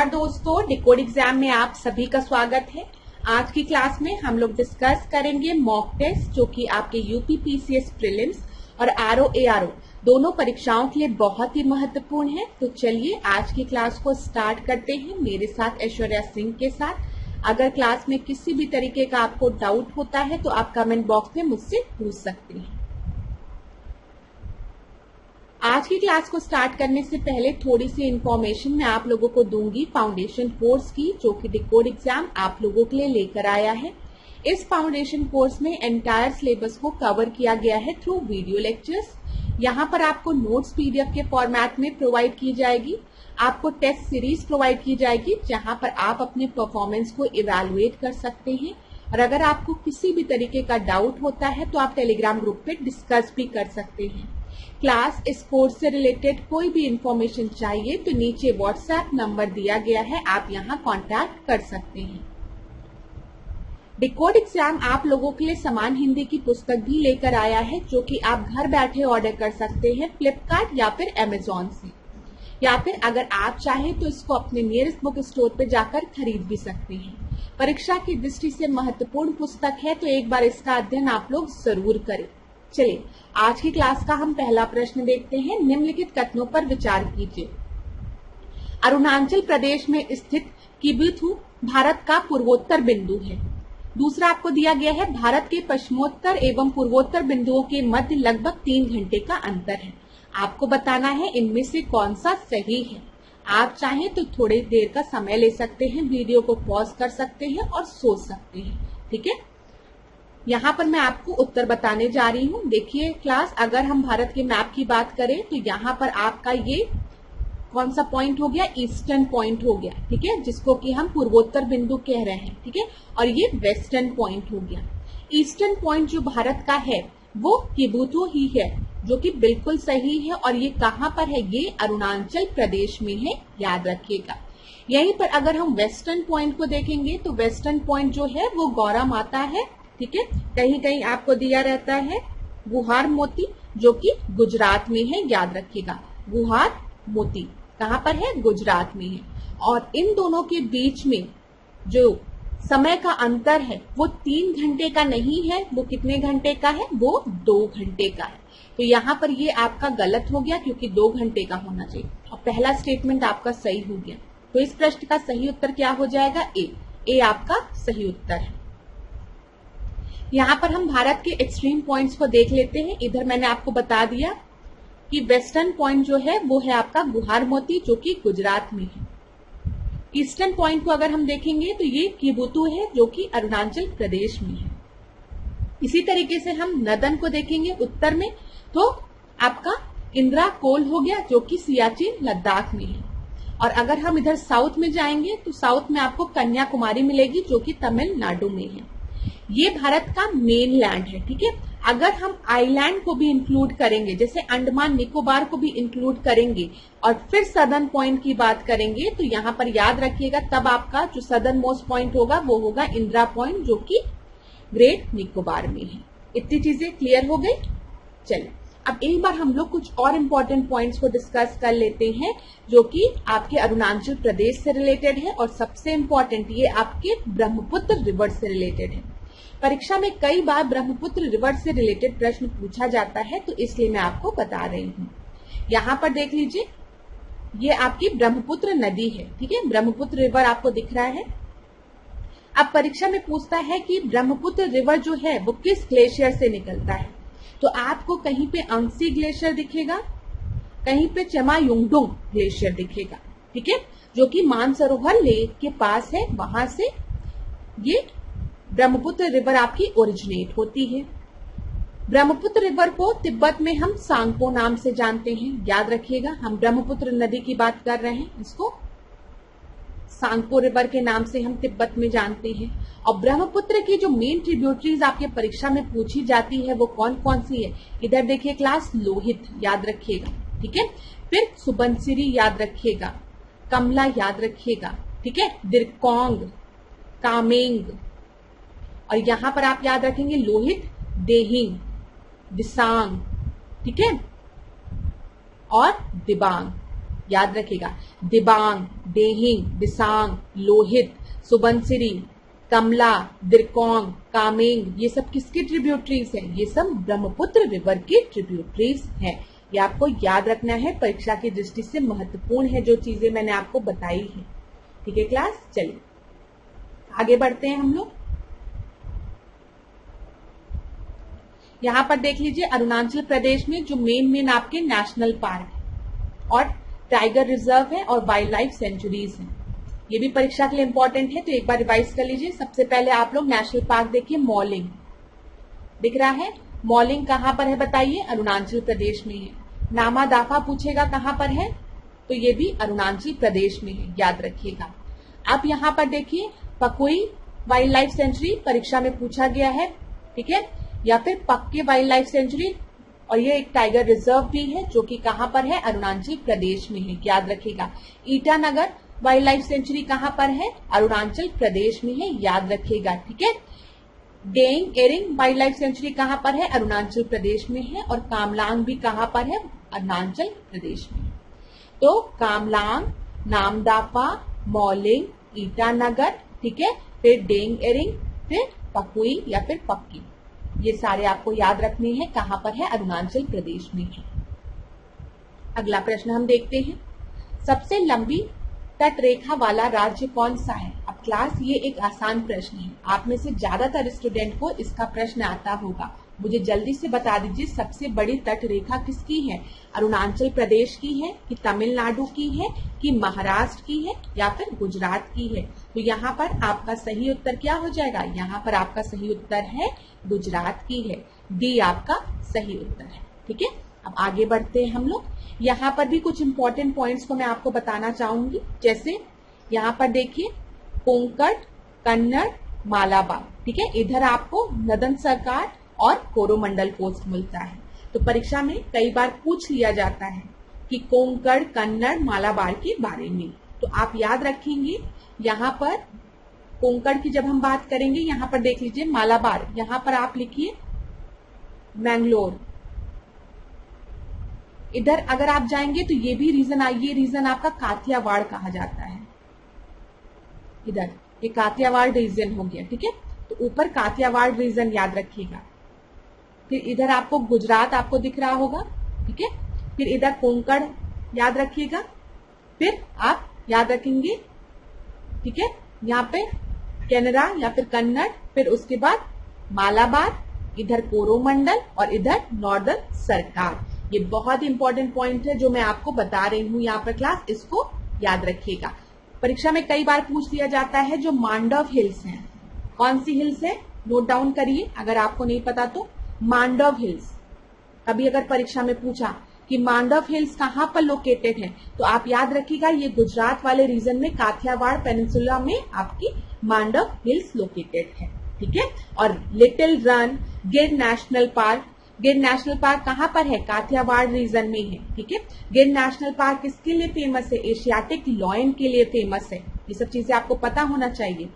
नमस्कार दोस्तों, decode exam में आप सभी का स्वागत है। आज की क्लास में हम लोग डिस्कस करेंगे मॉक टेस्ट जो कि आपके यूपी पीसीएस प्रीलिम्स और आरओ एआरओ दोनों परीक्षाओं के लिए बहुत ही महत्वपूर्ण है। तो चलिए आज की क्लास को स्टार्ट करते हैं मेरे साथ ऐश्वर्या सिंह के साथ। अगर क्लास में किसी भी तरीके का आपको डाउट होता है तो आप कमेंट बॉक्स में मुझसे पूछ सकते हैं। आज की क्लास को स्टार्ट करने से पहले थोड़ी सी इंफॉर्मेशन मैं आप लोगों को दूंगी फाउंडेशन कोर्स की, जो कि डिकोड एग्जाम आप लोगों के लिए लेकर आया है। इस फाउंडेशन कोर्स में एंटायर सिलेबस को कवर किया गया है थ्रू वीडियो लेक्चर्स। यहाँ पर आपको नोट्स पीडीएफ के फॉर्मेट में प्रोवाइड की जाएगी, आपको टेस्ट सीरीज प्रोवाइड की जाएगी जहां पर आप अपने परफॉर्मेंस को इवैल्यूएट कर सकते हैं। और अगर आपको किसी भी तरीके का डाउट होता है तो आप टेलीग्राम ग्रुप पे डिस्कस भी कर सकते हैं। क्लास इस कोर्स से रिलेटेड कोई भी इंफॉर्मेशन चाहिए तो नीचे व्हाट्सएप नंबर दिया गया है, आप यहां कांटेक्ट कर सकते हैं। डिकोड एग्जाम आप लोगों के लिए समान हिंदी की पुस्तक भी लेकर आया है, जो कि आप घर बैठे ऑर्डर कर सकते हैं फ्लिपकार्ट या फिर अमेजोन से, या फिर अगर आप चाहें तो इसको अपने नियरेस्ट बुक स्टोर पे जाकर खरीद भी सकते हैं। परीक्षा की दृष्टि से महत्वपूर्ण पुस्तक है, तो एक बार इसका अध्ययन आप लोग जरूर करें। चलिए आज की क्लास का हम पहला प्रश्न देखते हैं। निम्नलिखित कथनों पर विचार कीजिए। अरुणाचल प्रदेश में स्थित किबुथु भारत का पूर्वोत्तर बिंदु है। दूसरा आपको दिया गया है भारत के पश्चिमोत्तर एवं पूर्वोत्तर बिंदुओं के मध्य लगभग 3 घंटे का अंतर है। आपको बताना है इनमें से कौन सा सही है। आप चाहें तो थोड़ी देर का समय ले सकते हैं, वीडियो को पॉज कर सकते हैं और सोच सकते हैं। ठीक है, यहाँ पर मैं आपको उत्तर बताने जा रही हूँ। देखिए क्लास, अगर हम भारत के मैप की बात करें तो यहाँ पर आपका ये कौन सा पॉइंट हो गया, ईस्टर्न पॉइंट हो गया। ठीक है, जिसको कि हम पूर्वोत्तर बिंदु कह रहे हैं। ठीक है, और ये वेस्टर्न पॉइंट हो गया। ईस्टर्न पॉइंट जो भारत का है वो किबुथु ही है, जो कि बिल्कुल सही है। और ये कहाँ पर है, ये अरुणाचल प्रदेश में है, याद रखिएगा। यहीं पर अगर हम वेस्टर्न पॉइंट को देखेंगे तो वेस्टर्न पॉइंट जो है वो गौरा माता है। ठीक है, कहीं कहीं आपको दिया रहता है गुहार मोती, जो कि गुजरात में है, याद रखिएगा। गुहार मोती कहाँ पर है, गुजरात में है। और इन दोनों के बीच में जो समय का अंतर है वो 3 घंटे का नहीं है, वो कितने घंटे का है, वो 2 घंटे का है। तो यहाँ पर ये आपका गलत हो गया, क्योंकि 2 घंटे का होना चाहिए। और पहला स्टेटमेंट आपका सही हो गया। तो इस प्रश्न का सही उत्तर क्या हो जाएगा, ए आपका सही उत्तर है। यहाँ पर हम भारत के एक्सट्रीम पॉइंट्स को देख लेते हैं। इधर मैंने आपको बता दिया कि वेस्टर्न पॉइंट जो है वो है आपका गुहार मोती, जो कि गुजरात में है। ईस्टर्न पॉइंट को अगर हम देखेंगे तो ये किबुथु है, जो कि अरुणाचल प्रदेश में है। इसी तरीके से हम नदन को देखेंगे उत्तर में, तो आपका इंदिरा कोल हो गया, जो कि सियाचिन लद्दाख में है। और अगर हम इधर साउथ में जाएंगे तो साउथ में आपको कन्याकुमारी मिलेगी, जो कि तमिलनाडु में है। ये भारत का मेन लैंड है। ठीक है, अगर हम आइलैंड को भी इंक्लूड करेंगे, जैसे अंडमान निकोबार को भी इंक्लूड करेंगे और फिर सदर्न पॉइंट की बात करेंगे, तो यहाँ पर याद रखिएगा तब आपका जो सदर्न मोस्ट पॉइंट होगा वो होगा इंदिरा पॉइंट, जो कि ग्रेट निकोबार में है। इतनी चीजें क्लियर हो गई। चलिए अब एक बार हम लोग कुछ और इम्पोर्टेंट पॉइंट्स को डिस्कस कर लेते हैं, जो कि आपके अरुणाचल प्रदेश से रिलेटेड है। और सबसे इम्पोर्टेंट ये आपके ब्रह्मपुत्र रिवर से रिलेटेड है। परीक्षा में कई बार ब्रह्मपुत्र रिवर से रिलेटेड प्रश्न पूछा जाता है, तो इसलिए मैं आपको बता रही हूँ। यहाँ पर देख लीजिए, ये आपकी ब्रह्मपुत्र नदी है। ठीक है, ब्रह्मपुत्र रिवर आपको दिख रहा है। अब परीक्षा में पूछता है कि ब्रह्मपुत्र रिवर जो है वो किस ग्लेशियर से निकलता है, तो आपको कहीं पे अंगसी ग्लेशियर दिखेगा, कहीं पे चमायुंगडुंग ग्लेशियर दिखेगा। ठीक है, जो कि मानसरोवर लेक के पास है, वहां से ये ब्रह्मपुत्र रिवर आपकी ओरिजिनेट होती है। ब्रह्मपुत्र रिवर को तिब्बत में हम सांगपो नाम से जानते हैं, याद रखिएगा। हम ब्रह्मपुत्र नदी की बात कर रहे हैं, इसको सांगपो रिवर के नाम से हम तिब्बत में जानते हैं। और ब्रह्मपुत्र की जो मेन ट्रिब्यूटरीज आपके परीक्षा में पूछी जाती है वो कौन कौन सी है, इधर देखिए क्लास, लोहित याद रखिएगा। ठीक है, फिर सुबनसिरी याद रखिएगा, कमला याद रखिएगा। ठीक है, दिरकोंग, कामेंग, और यहां पर आप याद रखेंगे लोहित, देहिंग, दिसांग। ठीक है, और दिबांग, याद रखिएगा। दिबांग, देहिंग, दिसांग, लोहित, सुबनसिरी, कमला, दिरकोंग, कामेंग, ये सब किसकी ट्रिब्यूटरीज है? ये सब ब्रह्मपुत्र रिवर की ट्रिब्यूटरीज है। ये आपको याद रखना है, परीक्षा की दृष्टि से महत्वपूर्ण है जो चीजें मैंने आपको बताई है। ठीक है क्लास, चलिए आगे बढ़ते हैं हम लोग। यहां पर देख लीजिए, अरुणाचल प्रदेश में जो मेन आपके नेशनल पार्क है और टाइगर रिजर्व है और वाइल्ड लाइफ सेंचुरीज है, ये भी परीक्षा के लिए इंपॉर्टेंट है, तो एक बार रिवाइज कर लीजिए। सबसे पहले आप लोग नेशनल पार्क देखिए, मॉलिंग दिख रहा है। मॉलिंग कहां पर है बताइए? अरुणाचल प्रदेश में है। नामा दाफा पूछेगा कहां पर है, तो ये भी अरुणाचल प्रदेश में है, याद रखिएगा। अब यहां पर देखिए, पकुई वाइल्ड लाइफ सेंचुरी परीक्षा में पूछा गया है, ठीक है, या फिर पक्के वाइल्ड लाइफ सेंचुरी, और ये एक टाइगर रिजर्व भी है जो कि कहां पर है? अरुणाचल प्रदेश में है, याद रखिएगा। ईटानगर वाइल्ड लाइफ सेंचुरी कहां पर है? अरुणाचल प्रदेश में है, याद रखिएगा, ठीक है। D'Ering wildlife sanctuary कहां पर है? अरुणाचल प्रदेश में है। और कामलांग भी कहां पर है? अरुणाचल प्रदेश में। तो कामलांग, नामदाफा, मॉलिंग, ईटानगर, ठीक है, फिर डेंग एरिंग, फिर पकुई या फिर पक्की, ये सारे आपको याद रखने हैं, कहां पर है? अरुणाचल प्रदेश में है। अगला प्रश्न हम देखते हैं, सबसे लंबी तट रेखा वाला राज्य कौन सा है? अब क्लास ये एक आसान प्रश्न है, आप में से ज्यादातर स्टूडेंट को इसका प्रश्न आता होगा। मुझे जल्दी से बता दीजिए, सबसे बड़ी तट रेखा किसकी है? अरुणाचल प्रदेश की है कि तमिलनाडु की है कि महाराष्ट्र की है या फिर गुजरात की है? तो यहाँ पर आपका सही उत्तर क्या हो जाएगा? यहाँ पर आपका सही उत्तर है गुजरात की है, डी आपका सही उत्तर है। ठीक है, अब आगे बढ़ते हैं हम लोग। यहाँ पर भी कुछ इंपॉर्टेंट पॉइंट्स को मैं आपको बताना चाहूंगी, जैसे यहाँ पर देखिए कोंकण, कन्नड़, मालाबार, ठीक है, इधर आपको नदन सरकार और कोरोमंडल पोस्ट मिलता है। तो परीक्षा में कई बार पूछ लिया जाता है कि कोंकण, कन्नड़, मालाबार के बारे में, तो आप याद रखेंगे। यहाँ पर कोंकण की जब हम बात करेंगे, यहाँ पर देख लीजिए मालाबार, यहाँ पर आप लिखिए मैंगलोर। इधर अगर आप जाएंगे तो ये भी रीजन, ये रीजन आपका काथियावाड़ कहा जाता है। इधर ये काथियावाड़ रीजन हो गया, ठीक है, तो ऊपर काथियावाड़ रीजन याद रखिएगा। फिर इधर आपको गुजरात आपको दिख रहा होगा, ठीक है, फिर इधर कोंकण याद रखिएगा, फिर आप याद रखेंगे, ठीक है, यहाँ पे कैनरा या फिर कन्नड़, फिर उसके बाद मालाबार, इधर कोरोमंडल और इधर नॉर्दर्न सरकार। ये बहुत इंपॉर्टेंट पॉइंट है जो मैं आपको बता रही हूँ यहाँ पर क्लास, इसको याद रखिएगा। परीक्षा में कई बार पूछ लिया जाता है जो मांडव हिल्स हैं, कौन सी हिल्स है, नोट डाउन करिए अगर आपको नहीं पता तो। मांडव हिल्स, कभी अगर परीक्षा में पूछा कि मांडव हिल्स कहाँ पर लोकेटेड है, तो आप याद रखिएगा ये गुजरात वाले रीजन में काठियावाड़ पेनिनसुला में आपकी मांडव हिल्स लोकेटेड है, ठीक है। और लिटिल रन, गिर नेशनल पार्क, गिर नेशनल पार्क कहाँ पर है? काठियावाड़ रीजन में है, ठीक है। गिर नेशनल पार्क किसके लिए फेमस है? एशियाटिक लॉयन के लिए फेमस है। ये सब चीजें आपको पता होना चाहिए,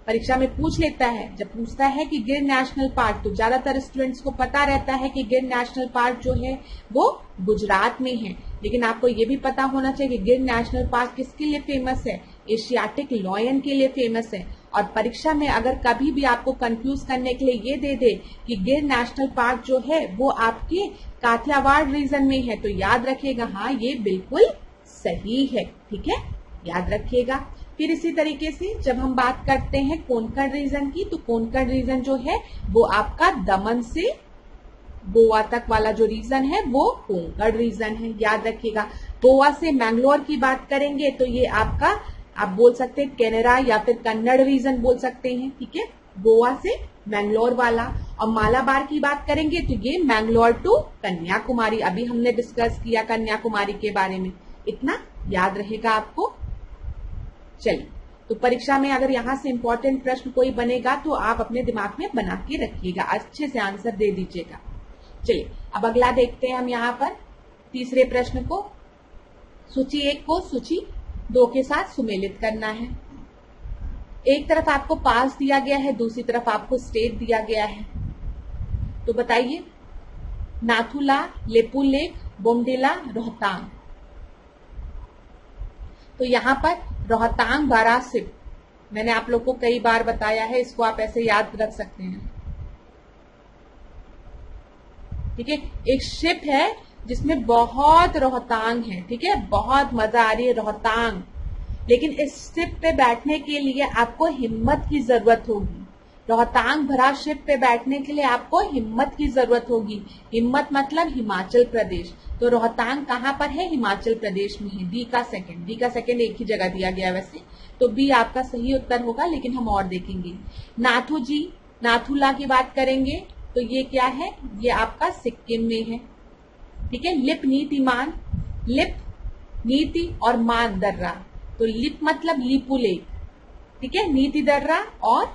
परीक्षा में पूछ लेता है। जब पूछता है कि गिर नेशनल पार्क, तो ज्यादातर स्टूडेंट्स को पता रहता है कि गिर नेशनल पार्क जो है वो गुजरात में है, लेकिन आपको ये भी पता होना चाहिए कि गिर नेशनल पार्क किसके लिए फेमस है? एशियाटिक लॉयन के लिए फेमस है। और परीक्षा में अगर कभी भी आपको कंफ्यूज करने के लिए ये दे दे कि गिर नेशनल पार्क जो है वो आपके काठियावाड़ रीजन में है, तो याद रखिएगा हाँ ये बिल्कुल सही है, ठीक है, याद रखिएगा। फिर इसी तरीके से जब हम बात करते हैं कोंकण रीजन की, तो कोंकण रीजन जो है वो आपका दमन से गोवा तक वाला जो रीजन है वो कोंकण रीजन है, याद रखिएगा। गोवा से मैंगलोर की बात करेंगे तो ये आपका, आप बोल सकते हैं कैनरा या फिर कन्नड़ रीजन बोल सकते हैं, ठीक है, गोवा से मैंगलोर वाला। और मालाबार की बात करेंगे तो ये मैंगलोर टू कन्याकुमारी, अभी हमने डिस्कस किया कन्याकुमारी के बारे में, इतना याद रहेगा आपको। चलिए, तो परीक्षा में अगर यहाँ से इंपॉर्टेंट प्रश्न कोई बनेगा तो आप अपने दिमाग में बना के रखिएगा, अच्छे से आंसर दे दीजिएगा। चलिए अब अगला देखते हैं हम यहाँ पर तीसरे प्रश्न को। सूची 1 को सूची 2 के साथ सुमेलित करना है। एक तरफ आपको पास दिया गया है, दूसरी तरफ आपको स्टेट दिया गया है, तो बताइए नाथुला, लेपुलेख, बोमडिला, रोहतांग, तो यहाँ पर रोहतांग बारा शिप, मैंने आप लोग को कई बार बताया है, इसको आप ऐसे याद रख सकते हैं। ठीक है, एक शिप है जिसमें बहुत रोहतांग है। ठीक है, बहुत मजा आ रही है रोहतांग, लेकिन इस शिप पे बैठने के लिए आपको हिम्मत की जरूरत होगी। रोहतांग भरा शिप पे बैठने के लिए आपको हिम्मत की जरूरत होगी। हिम्मत मतलब हिमाचल प्रदेश। तो रोहतांग कहाँ पर है? हिमाचल प्रदेश में है। डी का सेकंड एक ही जगह दिया गया वैसे, तो बी आपका सही उत्तर होगा, लेकिन हम और देखेंगे। नाथू जी, नाथूला की बात करेंगे तो ये क्या है? ये आपका सिक्किम में है। ठीक है, लिप नीतिमान, लिप नीति और मान दर्रा, तो लिप मतलब लिपू लेक। ठीक है, नीति दर्रा और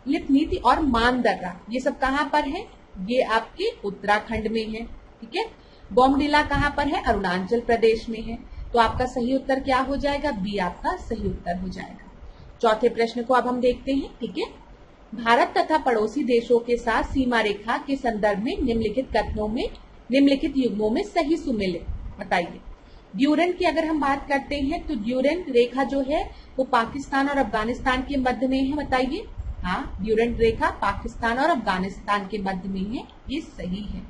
लिप नीति और मान दर्रा, ये सब कहां पर है? ये आपके उत्तराखंड में है। ठीक है, बोमडिला कहां पर है? अरुणाचल प्रदेश में है। तो आपका सही उत्तर क्या हो जाएगा? बी आपका सही उत्तर हो जाएगा। चौथे प्रश्न को अब हम देखते हैं। ठीक है, भारत तथा पड़ोसी देशों के साथ सीमा रेखा के संदर्भ में निम्नलिखित कथनों में, निम्नलिखित युग्मों में सही सुमेलित बताइए। ड्यूरेंट की अगर हम बात करते हैं तो ड्यूरेंट रेखा जो है वो पाकिस्तान और अफगानिस्तान के मध्य में है। बताइए। हाँ, ड्यूरेंट रेखा पाकिस्तान और अफगानिस्तान के मध्य में है, ये सही है।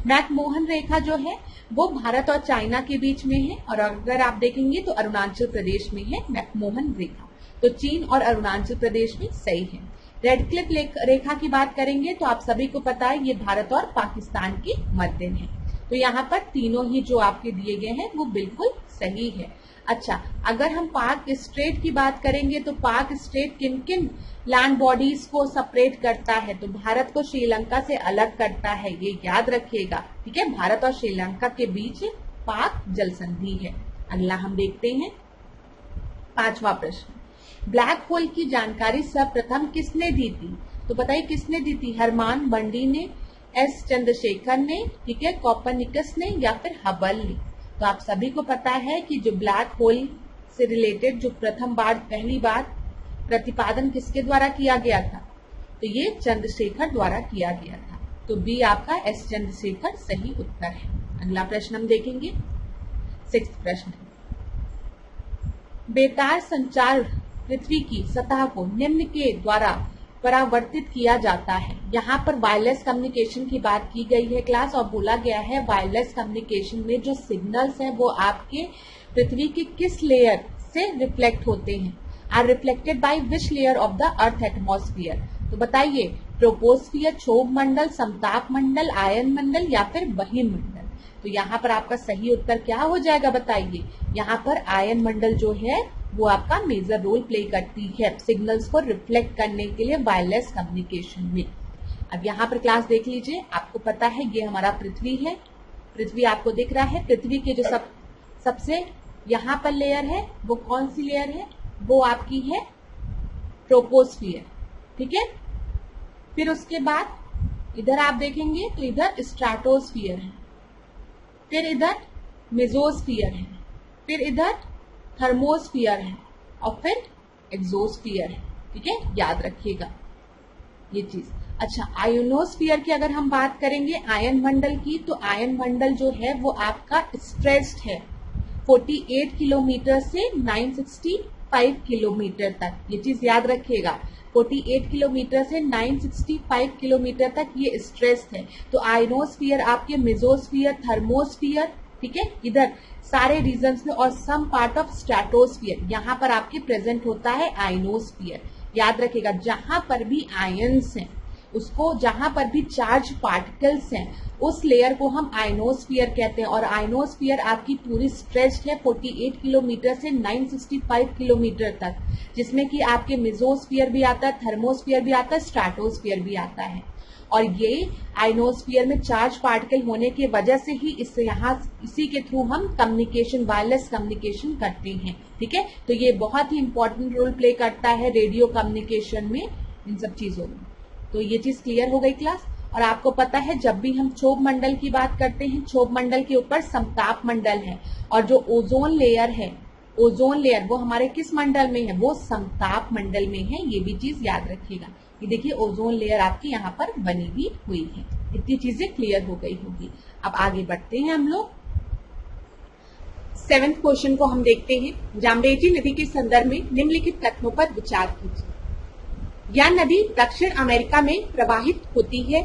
मैकमोहन रेखा जो है वो भारत और चाइना के बीच में है, और अगर आप देखेंगे तो अरुणाचल प्रदेश में है मैकमोहन रेखा, तो चीन और अरुणाचल प्रदेश में सही है। रेड क्लिफ रेखा की बात करेंगे तो आप सभी को पता है ये भारत और पाकिस्तान के मध्य है। तो यहाँ पर तीनों ही जो आपके दिए गए हैं वो बिल्कुल सही है। अच्छा, अगर हम पाक स्ट्रेट की बात करेंगे तो पाक स्ट्रेट किन किन लैंड बॉडीज को सेपरेट करता है? तो भारत को श्रीलंका से अलग करता है, ये याद रखिएगा। ठीक है, भारत और श्रीलंका के बीच पाक जल संधि है। अगला हम देखते हैं पांचवा प्रश्न, ब्लैक होल की जानकारी सर्वप्रथम किसने दी थी? तो बताइए किसने दी थी? हरमान बंडी ने, एस चंद्रशेखर ने, ठीक है, कोपरनिकस ने, या फिर हबल ने? तो आप सभी को पता है कि जो ब्लैक होल से रिलेटेड जो पहली बार प्रतिपादन किसके द्वारा किया गया था? तो ये चंद्रशेखर द्वारा किया गया था। तो बी आपका एस चंद्रशेखर सही उत्तर है। अगला प्रश्न हम देखेंगे, 6th प्रश्न, बेतार संचार पृथ्वी की सतह को निम्न के द्वारा परावर्तित किया जाता है। यहाँ पर वायरलेस कम्युनिकेशन की बात की गई है क्लास, और बोला गया है वायरलेस कम्युनिकेशन में जो सिग्नल्स हैं वो आपके पृथ्वी के किस लेयर से रिफ्लेक्ट होते हैं? Are reflected by which layer of the earth atmosphere? तो बताइए, ट्रोपोस्फियर, क्षोभ मंडल, समताप मंडल, आयन मंडल, या फिर बहिर्मंडल मंडल? तो यहाँ पर आपका सही उत्तर क्या हो जाएगा? बताइए। यहाँ पर आयन मंडल जो है वो आपका मेजर रोल प्ले करती है सिग्नल्स को रिफ्लेक्ट करने के लिए वायरलेस कम्युनिकेशन में। अब यहाँ पर क्लास देख लीजिए, आपको पता है ये हमारा पृथ्वी है। पृथ्वी आपको दिख रहा है। पृथ्वी के जो सबसे यहाँ पर लेयर है वो कौन सी लेयर है? वो आपकी है ट्रोपोस्फियर। ठीक है, फिर उसके बाद इधर आप देखेंगे तो इधर स्ट्रेटोस्फियर है, फिर इधर मेसोस्फियर है, फिर इधर थर्मोस्फियर है, और फिर एक्सोस्फियर है। ठीक है, याद रखिएगा ये चीज। अच्छा, आयोनोस्फियर की अगर हम बात करेंगे आयन मंडल की, तो आयन मंडल जो है वो आपका स्ट्रेच्ड है 48 किलोमीटर से 965 किलोमीटर तक। ये चीज याद रखिएगा, 48 किलोमीटर से 965 किलोमीटर तक ये स्ट्रेच्ड है। तो आयनोस्फियर आपके मेसोस्फियर, थर्मोस्फियर, ठीक है, इधर सारे रीजन्स में, और सम पार्ट ऑफ स्ट्रेटोस्फियर, यहाँ पर आपके प्रेजेंट होता है आयनोस्फियर। याद रखिएगा, जहां पर भी आयन्स हैं उसको, जहां पर भी चार्ज पार्टिकल्स हैं उस लेयर को हम आयनोस्फियर कहते हैं। और आयनोस्फियर आपकी पूरी स्ट्रेच्ड है 48 किलोमीटर से 965 किलोमीटर तक, जिसमें कि आपके मेसोस्फियर भी आता है, थर्मोस्फियर भी आता है, स्ट्रेटोस्फियर भी आता है। और ये आयनोस्फियर में चार्ज पार्टिकल होने की वजह से ही इसी के थ्रू हम कम्युनिकेशन, वायरलेस कम्युनिकेशन करते हैं। ठीक है, तो ये बहुत ही इंपॉर्टेंट रोल प्ले करता है रेडियो कम्युनिकेशन में, इन सब चीजों में। तो ये चीज क्लियर हो गई क्लास। और आपको पता है जब भी हम क्षोभ मंडल की बात करते हैं, क्षोभ मंडल के ऊपर समताप मंडल है, और जो ओजोन लेयर है, ओजोन लेयर वो हमारे किस मंडल में है? वो समताप मंडल में है। ये भी चीज याद रखिएगा। ये देखिए ओजोन लेयर आपकी यहाँ पर बनी भी हुई है। इतनी चीजें क्लियर हो गई होगी। अब आगे बढ़ते हैं हम लोग 7th क्वेश्चन को हम देखते हैं। जाम्बेजी नदी के संदर्भ में निम्नलिखित कथनों पर विचार कीजिए। यह नदी दक्षिण अमेरिका में प्रवाहित होती है।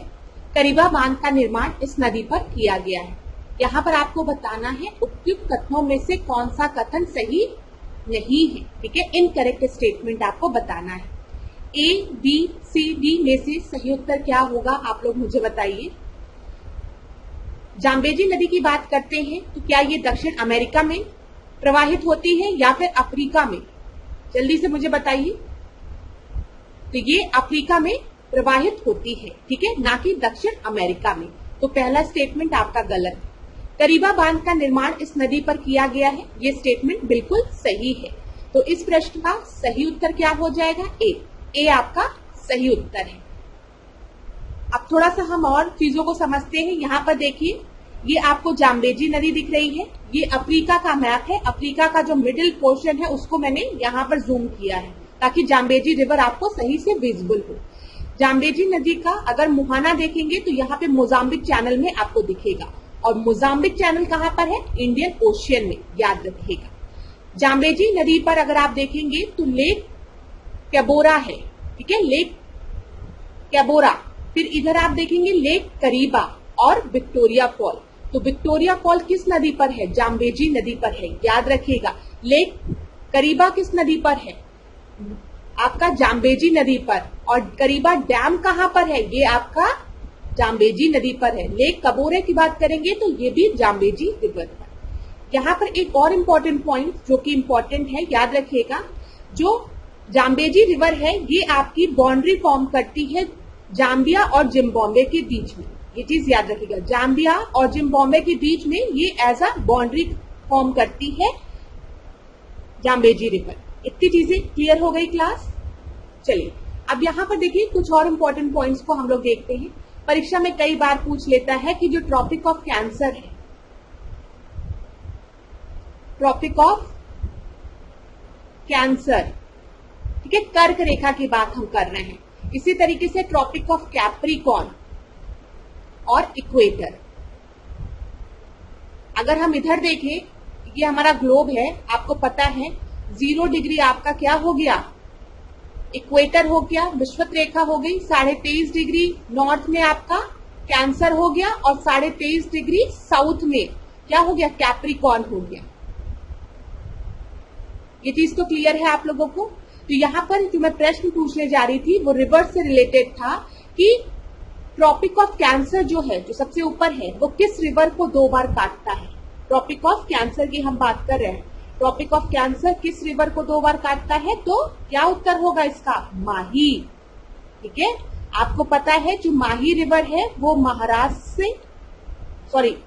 करीबा बांध का निर्माण इस नदी पर किया गया है। यहाँ पर आपको बताना है उपयुक्त कथनों में से कौन सा कथन सही नहीं है। ठीक है, इनकरेक्ट स्टेटमेंट आपको बताना है। ए, बी, सी, डी में से सही उत्तर क्या होगा, आप लोग मुझे बताइए। जाम्बेजी नदी की बात करते हैं तो क्या ये दक्षिण अमेरिका में प्रवाहित होती है या फिर अफ्रीका में? जल्दी से मुझे बताइए। तो ये अफ्रीका में प्रवाहित होती है, ठीक है, ना कि दक्षिण अमेरिका में। तो पहला स्टेटमेंट आपका गलत है। करीबा बांध का निर्माण इस नदी पर किया गया है, ये स्टेटमेंट बिल्कुल सही है। तो इस प्रश्न का सही उत्तर क्या हो जाएगा? ए आपका सही उत्तर है। अब थोड़ा सा हम और चीजों को समझते हैं। यहाँ पर देखिए, ये आपको जाम्बेजी नदी दिख रही है। ये अफ्रीका का मैप है। अफ्रीका का जो मिडिल पोर्शन है उसको मैंने यहाँ पर जूम किया है ताकि जाम्बेजी रिवर आपको सही से विजिबल हो। जाम्बेजी नदी का अगर मुहाना देखेंगे तो यहाँ पे मोजाम्बिक चैनल में आपको दिखेगा, और मोजाम्बिक चैनल कहाँ पर है? इंडियन ओशियन में, याद रखिएगा। जाम्बेजी नदी पर अगर आप देखेंगे तो लेक कैबोरा है, ठीक है, लेक कैबोरा। फिर इधर आप देखेंगे लेक करीबा और विक्टोरिया फॉल। तो विक्टोरिया फॉल किस नदी पर है? जाम्बेजी नदी पर है, याद रखिएगा। लेक करीबा किस नदी पर है? आपका जाम्बेजी नदी पर। और करीबा डैम कहां पर है? ये आपका जाम्बेजी नदी पर है। लेक कबोरे की बात करेंगे तो ये भी जाम्बेजी रिवर पर। यहाँ पर एक और इम्पोर्टेंट पॉइंट जो कि इम्पोर्टेंट है, याद रखिएगा। जो जाम्बेजी रिवर है ये आपकी बाउंड्री फॉर्म करती है जाम्बिया और जिम्बाब्वे के बीच में। ये चीज याद रखिएगा, जाम्बिया और जिम्बाब्वे के बीच में ये एज अ बाउंड्री फॉर्म करती है जाम्बेजी रिवर। इतनी चीजें क्लियर हो गई क्लास? चलिए अब यहाँ पर देखिए कुछ और इम्पोर्टेंट पॉइंट्स को हम लोग देखते हैं। परीक्षा में कई बार पूछ लेता है कि जो ट्रॉपिक ऑफ कैंसर है, ट्रॉपिक ऑफ कैंसर, ठीक है, कर्क रेखा की बात हम कर रहे हैं। इसी तरीके से ट्रॉपिक ऑफ कैप्रिकॉर्न और इक्वेटर। अगर हम इधर देखें, ये हमारा ग्लोब है, आपको पता है 0 डिग्री आपका क्या हो गया? इक्वेटर हो गया, विषुवत रेखा हो गई। 23.5 डिग्री नॉर्थ में आपका कैंसर हो गया, और 23.5 डिग्री साउथ में क्या हो गया? कैप्रिकॉर्न हो गया। ये चीज तो क्लियर है आप लोगों को? तो यहाँ पर जो मैं प्रश्न पूछने जा रही थी वो रिवर से रिलेटेड था कि ट्रॉपिक ऑफ कैंसर जो है, जो सबसे ऊपर है, वो किस रिवर को 2 बार काटता है? ट्रॉपिक ऑफ कैंसर की हम बात कर रहे हैं। ट्रॉपिक ऑफ कैंसर किस रिवर को 2 बार काटता है? तो क्या उत्तर होगा इसका? माही। ठीक है, आपको पता है जो माही रिवर है वो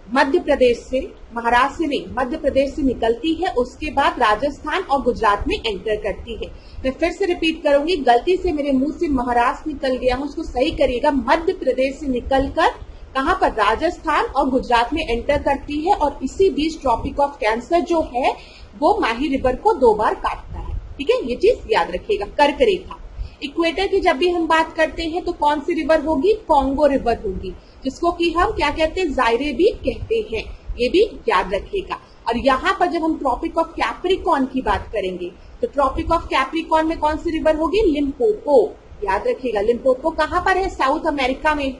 मध्य प्रदेश से, महाराष्ट्र से नहीं, मध्य प्रदेश से निकलती है, उसके बाद राजस्थान और गुजरात में एंटर करती है। मैं फिर से रिपीट करूंगी, गलती से मेरे मुंह से महाराष्ट्र निकल गया हूं, उसको सही करिएगा। मध्य प्रदेश से निकलकर कहां पर? राजस्थान और गुजरात में एंटर करती है, और इसी बीच ट्रॉपिक ऑफ कैंसर जो है वो माही रिवर को 2 बार काटता है। ठीक है, ये चीज याद रखिएगा। कर्क रेखा। इक्वेटर की जब भी हम बात करते हैं तो कौन सी रिवर होगी? कॉन्गो रिवर होगी, जिसको कि हम क्या कहते हैं? जायरे भी कहते हैं। ये भी याद रखिएगा। और यहाँ पर जब हम ट्रॉपिक ऑफ कैप्रिकॉर्न की बात करेंगे तो ट्रॉपिक ऑफ कैप्रिकॉर्न में कौन सी रिवर होगी? लिम्पोपो। याद रखिएगा, लिम्पोपो कहाँ पर है? साउथ अमेरिका में,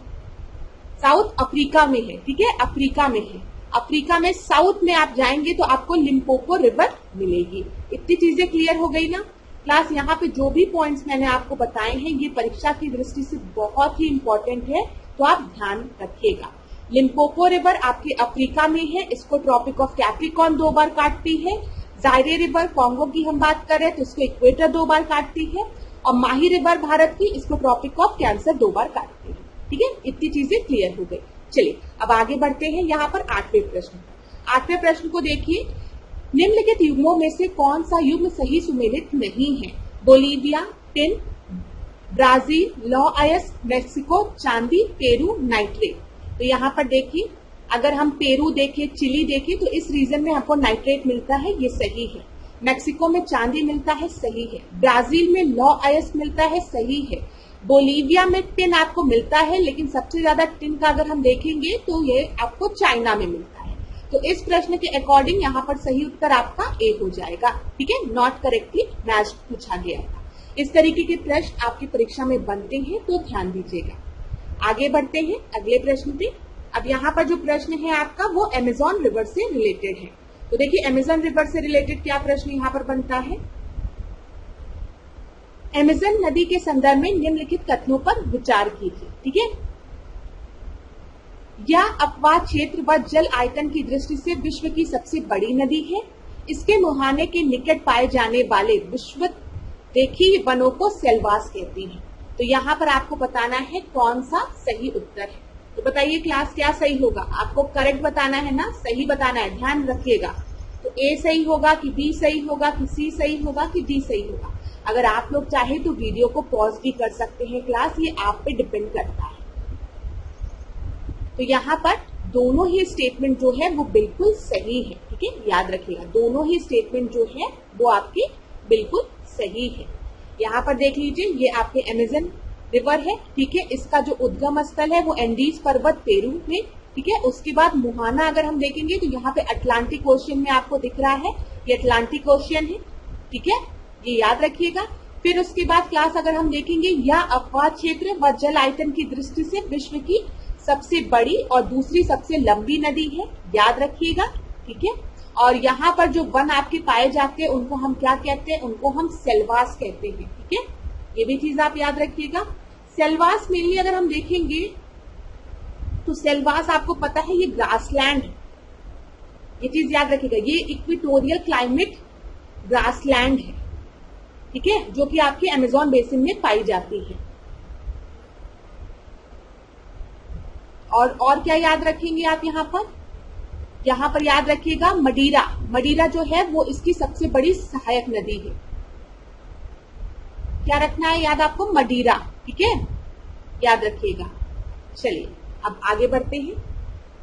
साउथ अफ्रीका में है। ठीक है, अफ्रीका में है। अफ्रीका में साउथ में आप जाएंगे तो आपको लिम्पोपो रिवर मिलेगी। इतनी चीजें क्लियर हो गई ना क्लास? यहाँ पे जो भी पॉइंट्स मैंने आपको बताए हैं ये परीक्षा की दृष्टि से बहुत ही इंपॉर्टेंट है, तो आप ध्यान रखिएगा। लिम्पोपो रिवर आपके अफ्रीका में है, इसको ट्रॉपिक ऑफ कैप्रिकॉर्न 2 बार काटती है। जायरे रिवर कॉन्गो की हम बात कर रहे हैं तो इसको इक्वेटर 2 बार काटती है। और माही रिवर भारत की, इसको ट्रॉपिक ऑफ कैंसर 2 बार काटती है। ठीक है, इतनी चीजें क्लियर हो गई। चलिए अब आगे बढ़ते हैं। यहाँ पर 8वें प्रश्न। 8वें प्रश्न को देखिए, निम्नलिखित युग्मों में से कौन सा युग्म सही सुमेलित नहीं है? बोलीविया, टिन, ब्राजील, लॉ आयस, मेक्सिको, चांदी, पेरू, नाइट्रेट। तो यहाँ पर देखिए, अगर हम पेरू देखें, चिली देखें तो इस रीजन में आपको नाइट्रेट मिलता है, ये सही है। मेक्सिको में चांदी मिलता है, सही है। ब्राजील में लॉ आयस मिलता है, सही है। बोलीविया में टिन आपको मिलता है, लेकिन सबसे ज्यादा टिन का अगर हम देखेंगे तो ये आपको चाइना में मिलता है। तो इस प्रश्न के अकॉर्डिंग यहाँ पर सही उत्तर आपका ए हो जाएगा। ठीक है, नॉट करेक्टली मैच्ड पूछा गया था। इस तरीके के प्रश्न आपकी परीक्षा में बनते हैं, तो ध्यान दीजिएगा। आगे बढ़ते हैं अगले प्रश्न पे। अब यहाँ पर जो प्रश्न है आपका वो अमेजॉन रिवर से रिलेटेड है। तो देखिए अमेजॉन रिवर से रिलेटेड क्या प्रश्न यहाँ पर बनता है। अमेजन नदी के संदर्भ में निम्नलिखित कथनों पर विचार कीजिए। ठीक है, यह अपवाह क्षेत्र व जल आयतन की दृष्टि से विश्व की सबसे बड़ी नदी है। इसके मुहाने के निकट पाए जाने वाले विश्वदेखीय वनों को सेलवास कहते हैं। तो यहाँ पर आपको बताना है कौन सा सही उत्तर है। तो बताइए क्लास क्या सही होगा, आपको करेक्ट बताना है ना, सही बताना है, ध्यान रखिएगा। तो ए सही होगा कि बी सही होगा कि सी सही होगा कि डी सही होगा। अगर आप लोग चाहे तो वीडियो को पॉज भी कर सकते हैं क्लास, ये आप पे डिपेंड करता है। तो यहाँ पर दोनों ही स्टेटमेंट जो है वो बिल्कुल सही है। ठीक है, याद रखिएगा दोनों ही स्टेटमेंट जो है वो आपकी बिल्कुल सही है। यहाँ पर देख लीजिए ये आपके अमेजन रिवर है। ठीक है, इसका जो उद्गम स्थल है वो एंडीज पर्वत पेरू में। ठीक है, उसके बाद मुहाना अगर हम देखेंगे तो यहाँ पे अटलांटिक ओशियन में आपको दिख रहा है, ये अटलांटिक ओशियन है। ठीक है, ये याद रखिएगा। फिर उसके बाद क्लास अगर हम देखेंगे यह अपवाह क्षेत्र व जल आयतन की दृष्टि से विश्व की सबसे बड़ी और दूसरी सबसे लंबी नदी है, याद रखिएगा। ठीक है, और यहाँ पर जो वन आपके पाए जाते हैं उनको हम क्या कहते हैं, उनको हम सेलवास कहते हैं। ठीक है, ये भी चीज आप याद रखिएगा। सेलवास मेनली अगर हम देखेंगे तो सेलवास आपको पता है ये ग्रासलैंड है, ये चीज याद रखिएगा। ये इक्वेटोरियल क्लाइमेट ग्रासलैंड है। ठीक है, जो कि आपके अमेजॉन बेसिन में पाई जाती है। और क्या याद रखेंगे आप यहाँ पर याद रखिएगा मडीरा जो है वो इसकी सबसे बड़ी सहायक नदी है। क्या रखना है याद आपको, मडीरा। ठीक है, याद रखिएगा। चलिए अब आगे बढ़ते हैं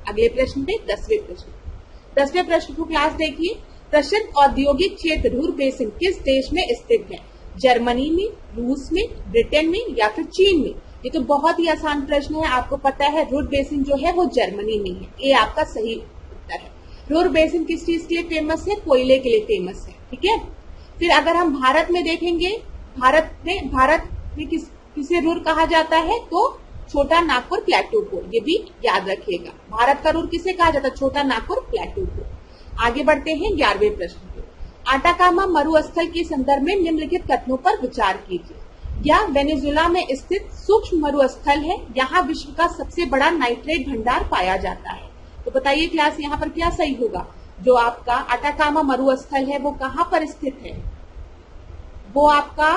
अगले प्रश्न पे, 10वें प्रश्न को क्लास देखिए। प्रसिद्ध औद्योगिक क्षेत्र रूर बेसिन किस देश में स्थित है, जर्मनी में, रूस में, ब्रिटेन में या फिर चीन में। ये तो बहुत ही आसान प्रश्न है, आपको पता है रूर बेसिन जो है वो जर्मनी में है। ये आपका सही उत्तर है। रूर बेसिन किस चीज के लिए फेमस है, कोयले के लिए फेमस है। ठीक है, फिर अगर हम भारत में देखेंगे, भारत में किसे रूर कहा जाता है, तो छोटा नागपुर प्लेटू को, ये भी याद रखिएगा। भारत का रूर किसे कहा जाता है, छोटा नागपुर प्लेटू को। आगे बढ़ते हैं 11वें प्रश्न पे। आटाकामा मरुस्थल के संदर्भ में निम्नलिखित कथनों पर विचार कीजिए। यह वेनेजुएला में स्थित सूक्ष्म मरुस्थल है, यहाँ विश्व का सबसे बड़ा नाइट्रेट भंडार पाया जाता है। तो बताइए क्लास यहाँ पर क्या सही होगा। जो आपका आटाकामा मरुस्थल है वो कहाँ पर स्थित है, वो आपका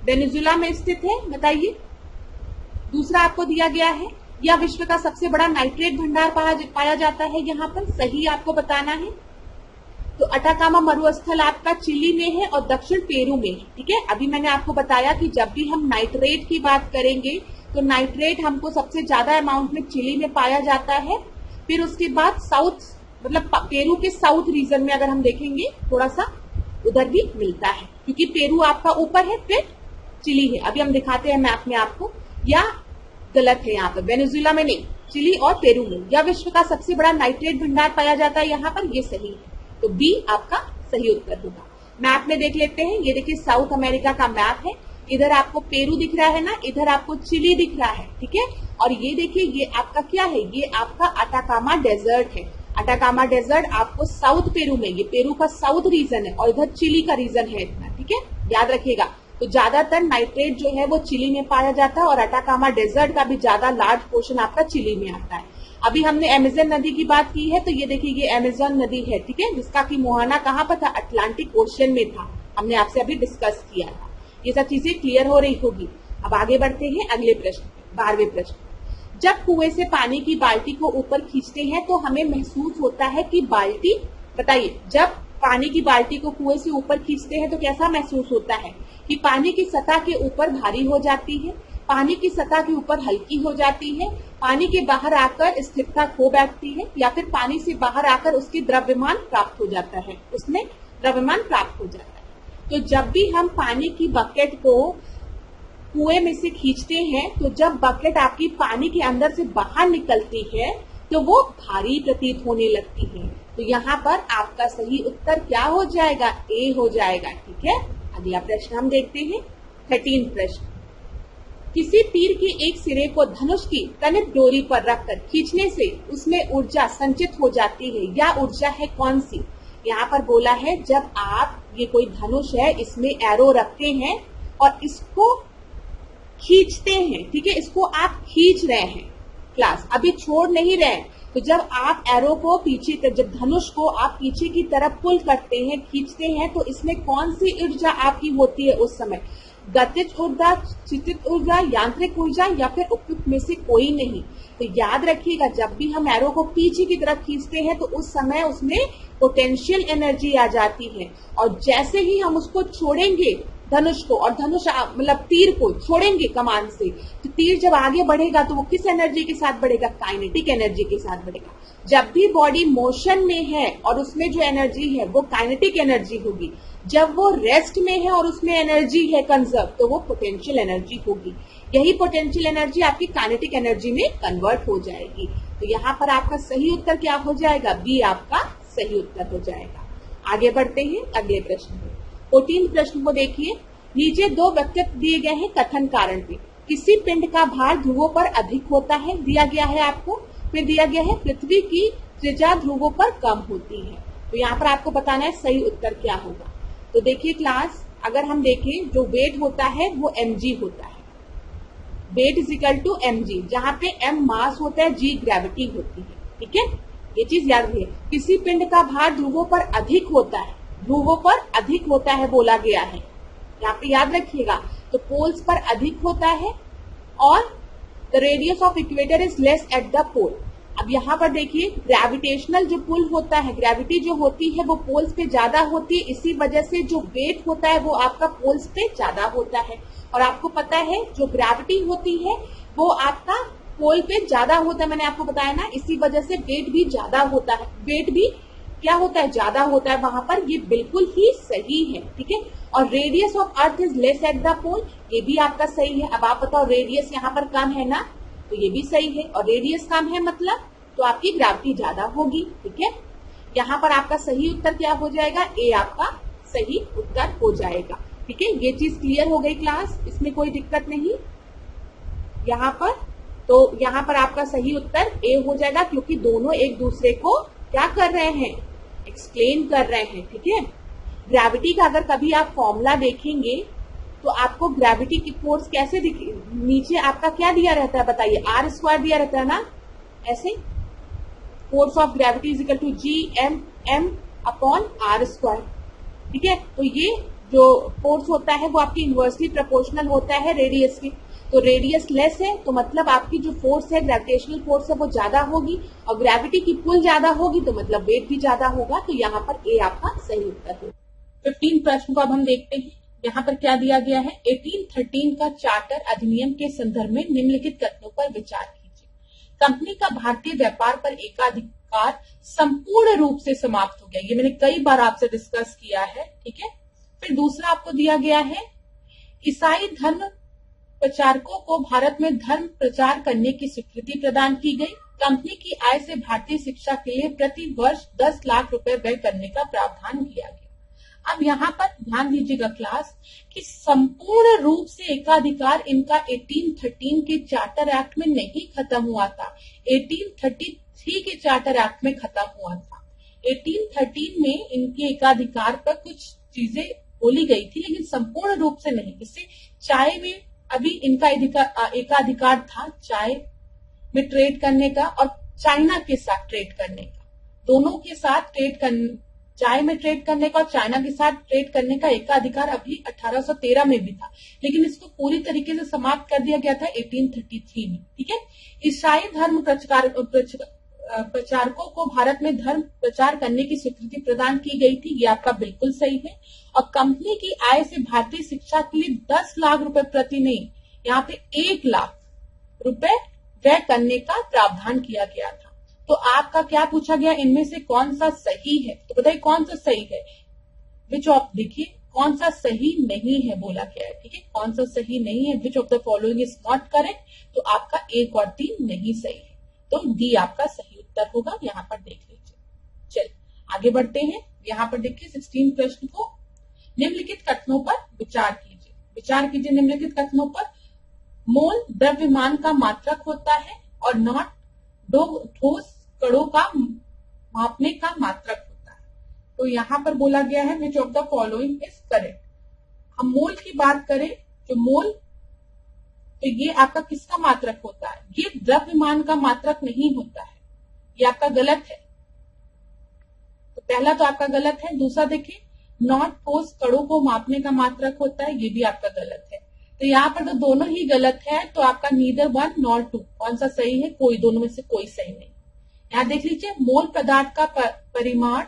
वेनेजुएला में स्थित है, बताइए। दूसरा आपको दिया गया है यह विश्व का सबसे बड़ा नाइट्रेट भंडार पाया जाता है, यहाँ पर सही आपको बताना है। तो अटाकामा मरुस्थल आपका चिली में है और दक्षिण पेरू में है। ठीक है, अभी मैंने आपको बताया कि जब भी हम नाइट्रेट की बात करेंगे तो नाइट्रेट हमको सबसे ज्यादा अमाउंट में चिली में पाया जाता है। फिर उसके बाद साउथ मतलब पेरू के साउथ रीजन में अगर हम देखेंगे थोड़ा सा उधर भी मिलता है, क्योंकि पेरू आपका ऊपर है फिर चिली है। अभी हम दिखाते हैं मैप में आपको, या गलत है यहाँ पर, वेनेजुएला में नहीं, चिली और पेरू में। यह विश्व का सबसे बड़ा नाइट्रेट भंडार पाया जाता है यहाँ पर, ये सही है। तो बी आपका सही उत्तर होगा। मैप में देख लेते हैं, ये देखिए साउथ अमेरिका का मैप है। इधर आपको पेरू दिख रहा है ना, इधर आपको चिली दिख रहा है। ठीक है, और ये देखिए ये आपका क्या है, ये आपका अटाकामा डेजर्ट है। अटाकामा डेजर्ट आपको साउथ पेरू में, ये पेरू का साउथ रीजन है और इधर चिली का रीजन है इतना। ठीक है, याद रखिएगा। तो ज्यादातर नाइट्रेट जो है वो चिली में पाया जाता है और अटाकामा डेजर्ट का भी ज्यादा लार्ज पोर्शन आपका चिली में आता है। अभी हमने अमेजन नदी की बात की है, तो ये देखिए ये अमेजन नदी है। ठीक है, जिसका की मुहाना कहाँ पर था, अटलांटिक ओशियन में था। हमने आपसे अभी डिस्कस किया था। ये सब चीजें क्लियर हो रही होगी। अब आगे बढ़ते हैं अगले प्रश्न, 12वें प्रश्न। जब कुएं से पानी की बाल्टी को ऊपर खींचते हैं तो हमें महसूस होता है कि बाल्टी, बताइए, जब पानी की बाल्टी को कुएं से ऊपर खींचते हैं तो कैसा महसूस होता है कि पानी की सतह के ऊपर भारी हो जाती है, पानी की सतह के ऊपर हल्की हो जाती है, पानी के बाहर आकर स्थिरता खो बैठती है, या फिर पानी से बाहर आकर उसकी द्रव्यमान प्राप्त हो जाता है, उसमें द्रव्यमान प्राप्त हो जाता है। तो जब भी हम पानी की बकेट को कुएं में से खींचते हैं, तो जब बकेट आपकी पानी के अंदर से बाहर निकलती है तो वो भारी प्रतीत होने लगती है। तो यहाँ पर आपका सही उत्तर क्या हो जाएगा? ए हो जाएगा। ठीक है, अगला प्रश्न हम देखते हैं। 13 प्रश्न, किसी तीर के एक सिरे को धनुष की तनिक डोरी पर रखकर खींचने से उसमें ऊर्जा संचित हो जाती है, या ऊर्जा है कौन सी? यहाँ पर बोला है जब आप ये कोई धनुष है, इसमें एरो रखते हैं और इसको खींचते हैं, ठीक है, इसको आप खींच रहे हैं क्लास, अभी छोड़ नहीं रहे। तो जब आप एरो को पीछे, जब धनुष को आप पीछे की तरफ पुल करते हैं, खींचते हैं, तो इसमें कौन सी ऊर्जा आपकी होती है उस समय? गतिज ऊर्जा, स्थितिज ऊर्जा, यांत्रिक ऊर्जा, या फिर उपयुक्त में से कोई नहीं। तो याद रखिएगा, जब भी हम एरो को पीछे की तरफ खींचते हैं तो उस समय उसमें पोटेंशियल एनर्जी आ जाती है, और जैसे ही हम उसको छोड़ेंगे धनुष को, और धनुष मतलब तीर को छोड़ेंगे कमान से, तो तीर जब आगे बढ़ेगा तो वो किस एनर्जी के साथ बढ़ेगा? काइनेटिक एनर्जी के साथ बढ़ेगा। जब भी बॉडी मोशन में है और उसमें जो एनर्जी है वो काइनेटिक एनर्जी होगी, जब वो रेस्ट में है और उसमें एनर्जी है कंजर्व, तो वो पोटेंशियल एनर्जी होगी। यही पोटेंशियल एनर्जी आपकी काइनेटिक एनर्जी में कन्वर्ट हो जाएगी। तो यहाँ पर आपका सही उत्तर क्या हो जाएगा? बी आपका सही उत्तर हो जाएगा। आगे बढ़ते हैं अगले प्रश्न में। 14 प्रश्न को देखिए। नीचे दो वक्तव्य दिए गए हैं कथन कारण पे। किसी पिंड का भार ध्रुवों पर अधिक होता है, दिया गया है आपको। फिर दिया गया है पृथ्वी की त्रिज्या ध्रुवों पर कम होती है। तो यहाँ पर आपको बताना है सही उत्तर क्या होगा। तो देखिए क्लास, अगर हम देखें जो वेट होता है वो mg होता है। Weight is equal to mg, जहाँ पे m मास होता है, g ग्रेविटी होती है। ठीक है, ये चीज याद रखिए। किसी पिंड का भार ध्रुवों पर अधिक होता है, ध्रुवों पर अधिक होता है बोला गया है, यहाँ पे याद रखिएगा। तो पोल्स पर अधिक होता है, और the radius of equator is less at the pole. अब यहाँ पर देखिए, ग्रेविटेशनल जो पुल होता है, ग्रेविटी जो होती है वो पोल्स पे ज्यादा होती है, इसी वजह से जो वेट होता है वो आपका पोल्स पे ज्यादा होता है। और आपको पता है जो ग्रेविटी होती है वो आपका पोल पे ज्यादा होता है, मैंने आपको बताया ना, इसी वजह से वेट भी ज्यादा होता है। वेट भी क्या होता है? ज्यादा होता है वहां पर। ये बिल्कुल ही सही है। ठीक है, और radius of earth is less at the pole, ये भी आपका सही है। अब आप बताओ, रेडियस यहाँ पर कम है ना, तो ये भी सही है। और रेडियस कम है मतलब तो आपकी ग्रेविटी ज्यादा होगी। ठीक है, यहाँ पर आपका सही उत्तर क्या हो जाएगा? ए आपका सही उत्तर हो जाएगा। ठीक है, ये चीज क्लियर हो गई क्लास, इसमें कोई दिक्कत नहीं यहाँ पर। तो यहाँ पर आपका सही उत्तर ए हो जाएगा, क्योंकि दोनों एक दूसरे को क्या कर रहे हैं? एक्सप्लेन कर रहे हैं। ठीक है, ग्रेविटी का अगर कभी आप फॉर्मूला देखेंगे तो आपको ग्रेविटी की फोर्स कैसे दिखे? नीचे आपका क्या दिया रहता है बताइए? आर स्क्वायर दिया रहता है ना, ऐसे। Force of gravity is equal to G M upon r square. ठीक है, तो ये जो फोर्स होता है वो आपकी इनवर्सली प्रोपोर्शनल होता है रेडियस के। तो रेडियस लेस है तो मतलब आपकी जो फोर्स है, ग्रेविटेशनल फोर्स है, वो ज्यादा होगी, और ग्रेविटी की पुल ज्यादा होगी तो मतलब वेट भी ज्यादा होगा। तो यहाँ पर ए आपका सही उत्तर होगा। 15 प्रश्न को अब हम देखते हैं। यहाँ पर क्या दिया गया है? 1813 का चार्टर अधिनियम के संदर्भ में निम्नलिखित कथनों पर विचार कीजिए। कंपनी का भारतीय व्यापार पर एकाधिकार संपूर्ण रूप से समाप्त हो गया। ये मैंने कई बार आपसे डिस्कस किया है। ठीक है, फिर दूसरा आपको दिया गया है, ईसाई धर्म प्रचारकों को भारत में धर्म प्रचार करने की स्वीकृति प्रदान की गई। कंपनी की आय से भारतीय शिक्षा के लिए प्रति वर्ष 10 लाख रुपए व्यय करने का प्रावधान किया गया। अब यहाँ पर ध्यान दीजिएगा क्लास कि संपूर्ण रूप से एकाधिकार इनका 1813 के चार्टर एक्ट में नहीं खत्म हुआ था, 1833 के चार्टर एक्ट में खत्म हुआ था। 1813 में इनके एकाधिकार पर कुछ चीजें बोली गई थी, लेकिन संपूर्ण रूप से नहीं। इससे चाय में अभी इनका एकाधिकार था, चाय में ट्रेड करने का और चाइना के साथ ट्रेड करने का, दोनों के साथ ट्रेड करने, चाय में ट्रेड करने का और चाइना के साथ ट्रेड करने का एकाधिकार अभी 1813 में भी था, लेकिन इसको पूरी तरीके से समाप्त कर दिया गया था 1833 में। ठीक है, ईसाई धर्म प्रचारकों को भारत में धर्म प्रचार करने की स्वीकृति प्रदान की गई थी, ये आपका बिल्कुल सही है। और कंपनी की आय से भारतीय शिक्षा के लिए 10 लाख रुपए प्रति नहीं, यहाँ पे 1 लाख रुपए व्यय करने का प्रावधान किया गया था। तो आपका क्या पूछा गया? इनमें से कौन सा सही है? तो बताइए कौन सा सही है? विच ऑफ, देखिए कौन सा सही नहीं है बोला गया है। ठीक है, कौन सा सही नहीं है? Which of the following is not correct? तो आपका 1 और 3 नहीं सही है, तो डी आपका सही उत्तर उत्तर होगा, यहाँ पर देख लीजिए। चलिए आगे बढ़ते हैं। यहाँ पर देखिए 16 प्रश्न को, निम्नलिखित कथनों पर विचार कीजिए। विचार कीजिए निम्नलिखित कथनों पर। मोल द्रव्यमान का मात्रक होता है और नॉट दो ठोस कणों का मापने का मात्रक होता है। तो यहाँ पर बोला गया है which of the following is correct. हम मोल की बात करें, जो मोल, तो ये आपका किसका मात्रक होता है? ये द्रव्यमान का मात्रक नहीं होता है, ये आपका गलत है। तो पहला तो आपका गलत है। दूसरा देखिए, नॉट ठोस कणों को मापने का मात्रक होता है, ये भी आपका गलत है। तो यहाँ पर तो दोनों ही गलत है, तो आपका नीदर वन नॉर टू। कौन सा सही है? कोई, दोनों में से कोई सही नहीं। यहाँ देख लीजिए, मोल पदार्थ का परिमाण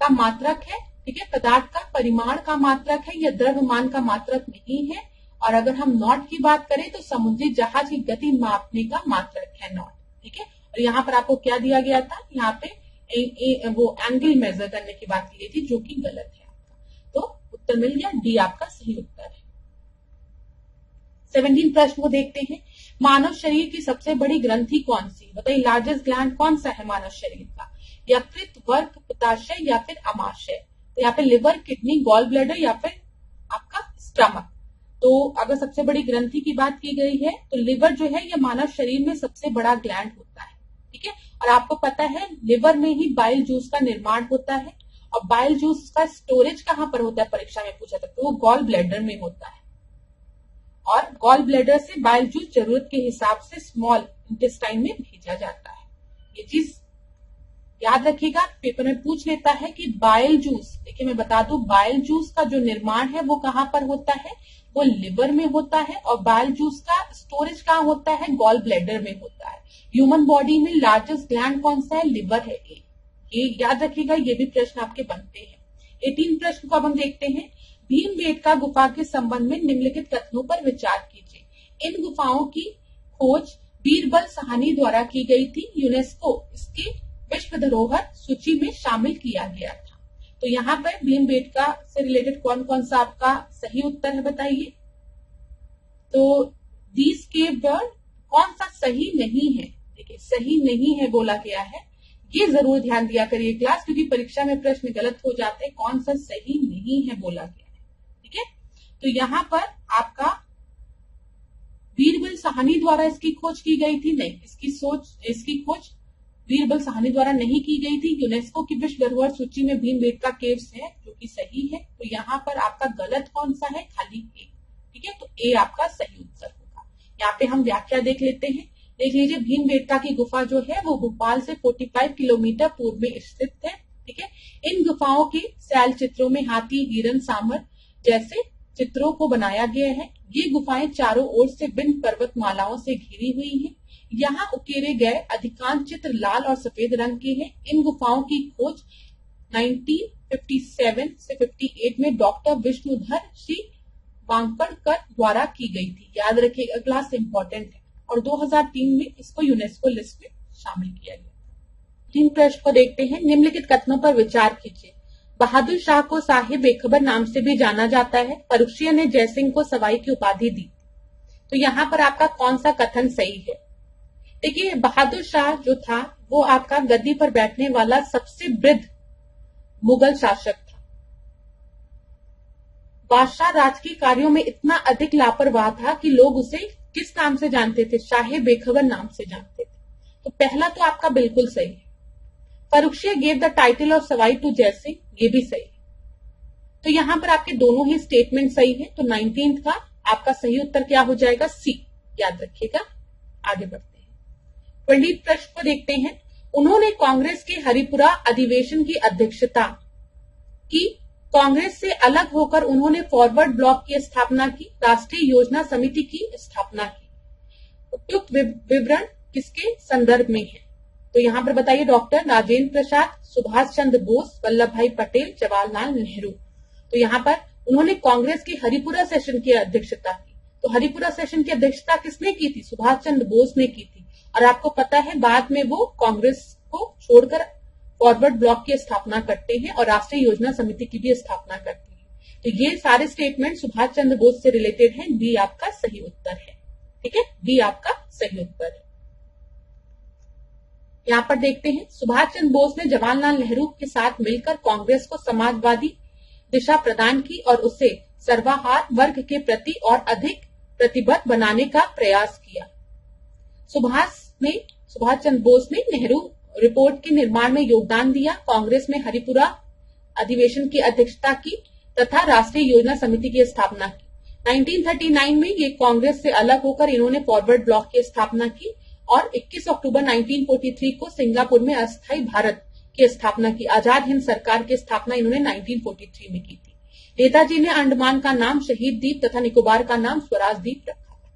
का मात्रक है, ठीक है, पदार्थ का परिमाण का मात्रक है, यह द्रव्यमान का मात्रक नहीं है। और अगर हम नॉट की बात करें तो समुद्री जहाज की गति मापने का मात्रक है नॉट, ठीक है। और यहाँ पर आपको क्या दिया गया था? यहाँ पे वो एंगल मेजर करने की बात की गई थी, जो कि गलत है आपका। तो उत्तर मिल गया, डी आपका सही उत्तर है। 17 प्रश्न को देखते हैं। मानव शरीर की सबसे बड़ी ग्रंथि कौन सी? बताइए, लार्जेस्ट ग्लैंड कौन सा है मानव शरीर का? यकृत, वर्क, पित्ताशय या फिर अमाशय? तो यहाँ पे लिवर, किडनी, गॉल ब्लैडर या फिर आपका स्टमक। तो अगर सबसे बड़ी ग्रंथि की बात की गई है तो लिवर जो है ये मानव शरीर में सबसे बड़ा ग्लैंड होता है, ठीक है। और आपको पता है लिवर में ही बाइल जूस का निर्माण होता है, और बाइल जूस का स्टोरेज कहाँ पर होता है? परीक्षा में पूछा था, तो वो गॉल ब्लैडर में होता है। और गॉल ब्लैडर से बाइल जूस जरूरत के हिसाब से स्मॉल इंटेस्टाइन में भेजा जाता है। ये चीज याद रखिएगा, पेपर में पूछ लेता है कि बाइल जूस, देखिए मैं बता दूं, बाइल जूस का जो निर्माण है वो कहाँ पर होता है? वो लिवर में होता है। और बाइल जूस का स्टोरेज कहाँ होता है? गॉल ब्लैडर में होता है। ह्यूमन बॉडी में लार्जेस्ट ग्लैंड कौन सा है? लिवर है। ये याद रखिएगा, ये भी प्रश्न आपके बनते हैं। 18 प्रश्न को अब हम देखते हैं। भीमबेटका गुफा के संबंध में निम्नलिखित कथनों पर विचार कीजिए। इन गुफाओं की खोज बीरबल साहनी द्वारा की गई थी। यूनेस्को इसके विश्व धरोहर सूची में शामिल किया गया था। तो यहाँ पर भीमबेटका से रिलेटेड कौन कौन सा आपका सही उत्तर है बताइए। तो दीज केव बर्ड कौन सा सही नहीं है? देखिए सही नहीं है बोला गया है, ये जरूर ध्यान दिया करिए क्लास, क्योंकि परीक्षा में प्रश्न गलत हो जाते हैं। कौन सा सही नहीं है बोला गया है, ठीक है। तो यहाँ पर आपका बीरबल साहनी द्वारा इसकी खोज की गई थी, नहीं, इसकी खोज बीरबल साहनी द्वारा नहीं की गई थी। यूनेस्को की विश्व धरोहर सूची में भीमबेटका केव्स है, जो कि सही है। तो यहाँ पर आपका गलत कौन सा है? खाली ए, ठीक है। तो ए आपका सही उत्तर होगा। यहाँ पे हम व्याख्या देख लेते हैं। देख लीजिए, भीमबेटका की गुफा जो है वो भोपाल से 45 किलोमीटर पूर्व में स्थित है, ठीक है। इन गुफाओं के शैल चित्रों में हाथी, हिरन, सांभर जैसे चित्रों को बनाया गया है। ये गुफाएं चारों ओर से विभिन्न पर्वतमालाओं से घिरी हुई हैं। यहाँ उकेरे गए अधिकांश चित्र लाल और सफेद रंग के हैं। इन गुफाओं की खोज 1957 से 58 में डॉक्टर विष्णुधर श्री वांकड़कर द्वारा की गई थी। याद रखिएगा क्लास, इंपॉर्टेंट है। और 2003 में इसको यूनेस्को लिस्ट में शामिल किया गया। 3 प्रश्न को देखते हैं। निम्नलिखित कथनों पर विचार कीजिए। बहादुर शाह को साहिब बेखबर नाम से भी जाना जाता है। फर्रुखिया ने जयसिंह को सवाई की उपाधि दी। तो यहाँ पर आपका कौन सा कथन सही है? देखिए, बहादुर शाह जो था वो आपका गद्दी पर बैठने वाला सबसे वृद्ध मुगल शासक था। बादशाह राजकीय कार्यों में इतना अधिक लापरवाह था कि लोग उसे किस नाम से जानते थे? शाह बेखबर नाम से जानते थे। तो पहला तो आपका बिल्कुल सही है। Farrukhiya gave the title of Sawai to Jaisingh, ये भी सही है। तो यहां पर आपके दोनों ही स्टेटमेंट सही है। तो 19 का आपका सही उत्तर क्या हो जाएगा? सी। याद रखिएगा। आगे बढ़ते हैं। 20 प्रश्न को देखते हैं। उन्होंने कांग्रेस के हरिपुरा अधिवेशन की अध्यक्षता की। कांग्रेस से अलग होकर उन्होंने फॉरवर्ड ब्लॉक की स्थापना की। राष्ट्रीय योजना समिति की स्थापना की। उपयुक्त विवरण किसके संदर्भ में है? तो यहाँ पर बताइए, डॉक्टर राजेंद्र प्रसाद, सुभाष चंद्र बोस, वल्लभ भाई पटेल, जवाहरलाल नेहरू। तो यहाँ पर उन्होंने कांग्रेस की हरिपुरा सेशन की अध्यक्षता की। तो हरिपुरा सेशन की अध्यक्षता किसने की थी? सुभाष चंद्र बोस ने की थी। और आपको पता है बाद में वो कांग्रेस को छोड़कर फॉरवर्ड ब्लॉक की स्थापना करते हैं और राष्ट्रीय योजना समिति की भी स्थापना करते हैं। तो ये सारे स्टेटमेंट सुभाष चंद्र बोस से रिलेटेड हैं। डी आपका सही उत्तर है, ठीक है। डी आपका सही उत्तर है। यहाँ पर देखते हैं, सुभाष चंद्र बोस ने जवाहरलाल नेहरू के साथ मिलकर कांग्रेस को समाजवादी दिशा प्रदान की और उसे सर्वहारा वर्ग के प्रति और अधिक प्रतिबद्ध बनाने का प्रयास किया। सुभाष चंद्र बोस ने नेहरू रिपोर्ट के निर्माण में योगदान दिया, कांग्रेस में हरिपुरा अधिवेशन की अध्यक्षता की तथा राष्ट्रीय योजना समिति की स्थापना की। 1939 में ये कांग्रेस से अलग होकर इन्होंने फॉरवर्ड ब्लॉक की स्थापना की और 21 अक्टूबर 1943 को सिंगापुर में अस्थायी भारत की स्थापना की। आजाद हिंद सरकार की स्थापना इन्होंने 1943 में की थी। नेताजी ने अंडमान का नाम शहीद द्वीप तथा निकोबार का नाम स्वराज द्वीप रखा था।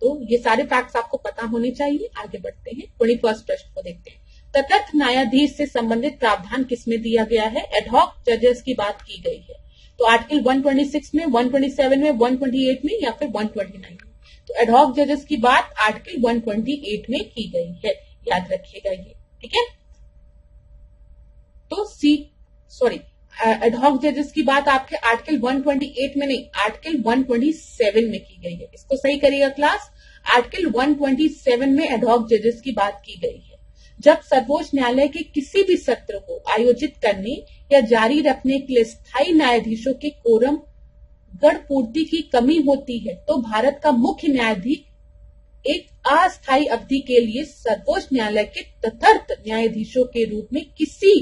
तो ये सारे फैक्ट्स आपको पता होने चाहिए। आगे बढ़ते हैं, 21 प्रश्न को देखते हैं। तटस्थ न्यायाधीश से संबंधित प्रावधान किसमें दिया गया है? एडहॉक जजेस की बात की गई है। तो आर्टिकल 126 में, 127 में, 128 में या फिर 129 में। तो एडहॉक जजेस की बात आर्टिकल 128 में की गई है, याद रखिएगा ये, ठीक है। तो एडहॉक जजेस की बात आपके आर्टिकल 128 में नहीं, आर्टिकल 127 में की गई है। इसको सही करिएगा क्लास। आर्टिकल 127 में एडहॉक जजेस की बात की गई है। जब सर्वोच्च न्यायालय के किसी भी सत्र को आयोजित करने या जारी रखने के लिए स्थायी न्यायाधीशों के कोरम गण पूर्ति की कमी होती है, तो भारत का मुख्य न्यायाधीश एक अस्थायी अवधि के लिए सर्वोच्च न्यायालय के तटस्थ न्यायाधीशों के रूप में किसी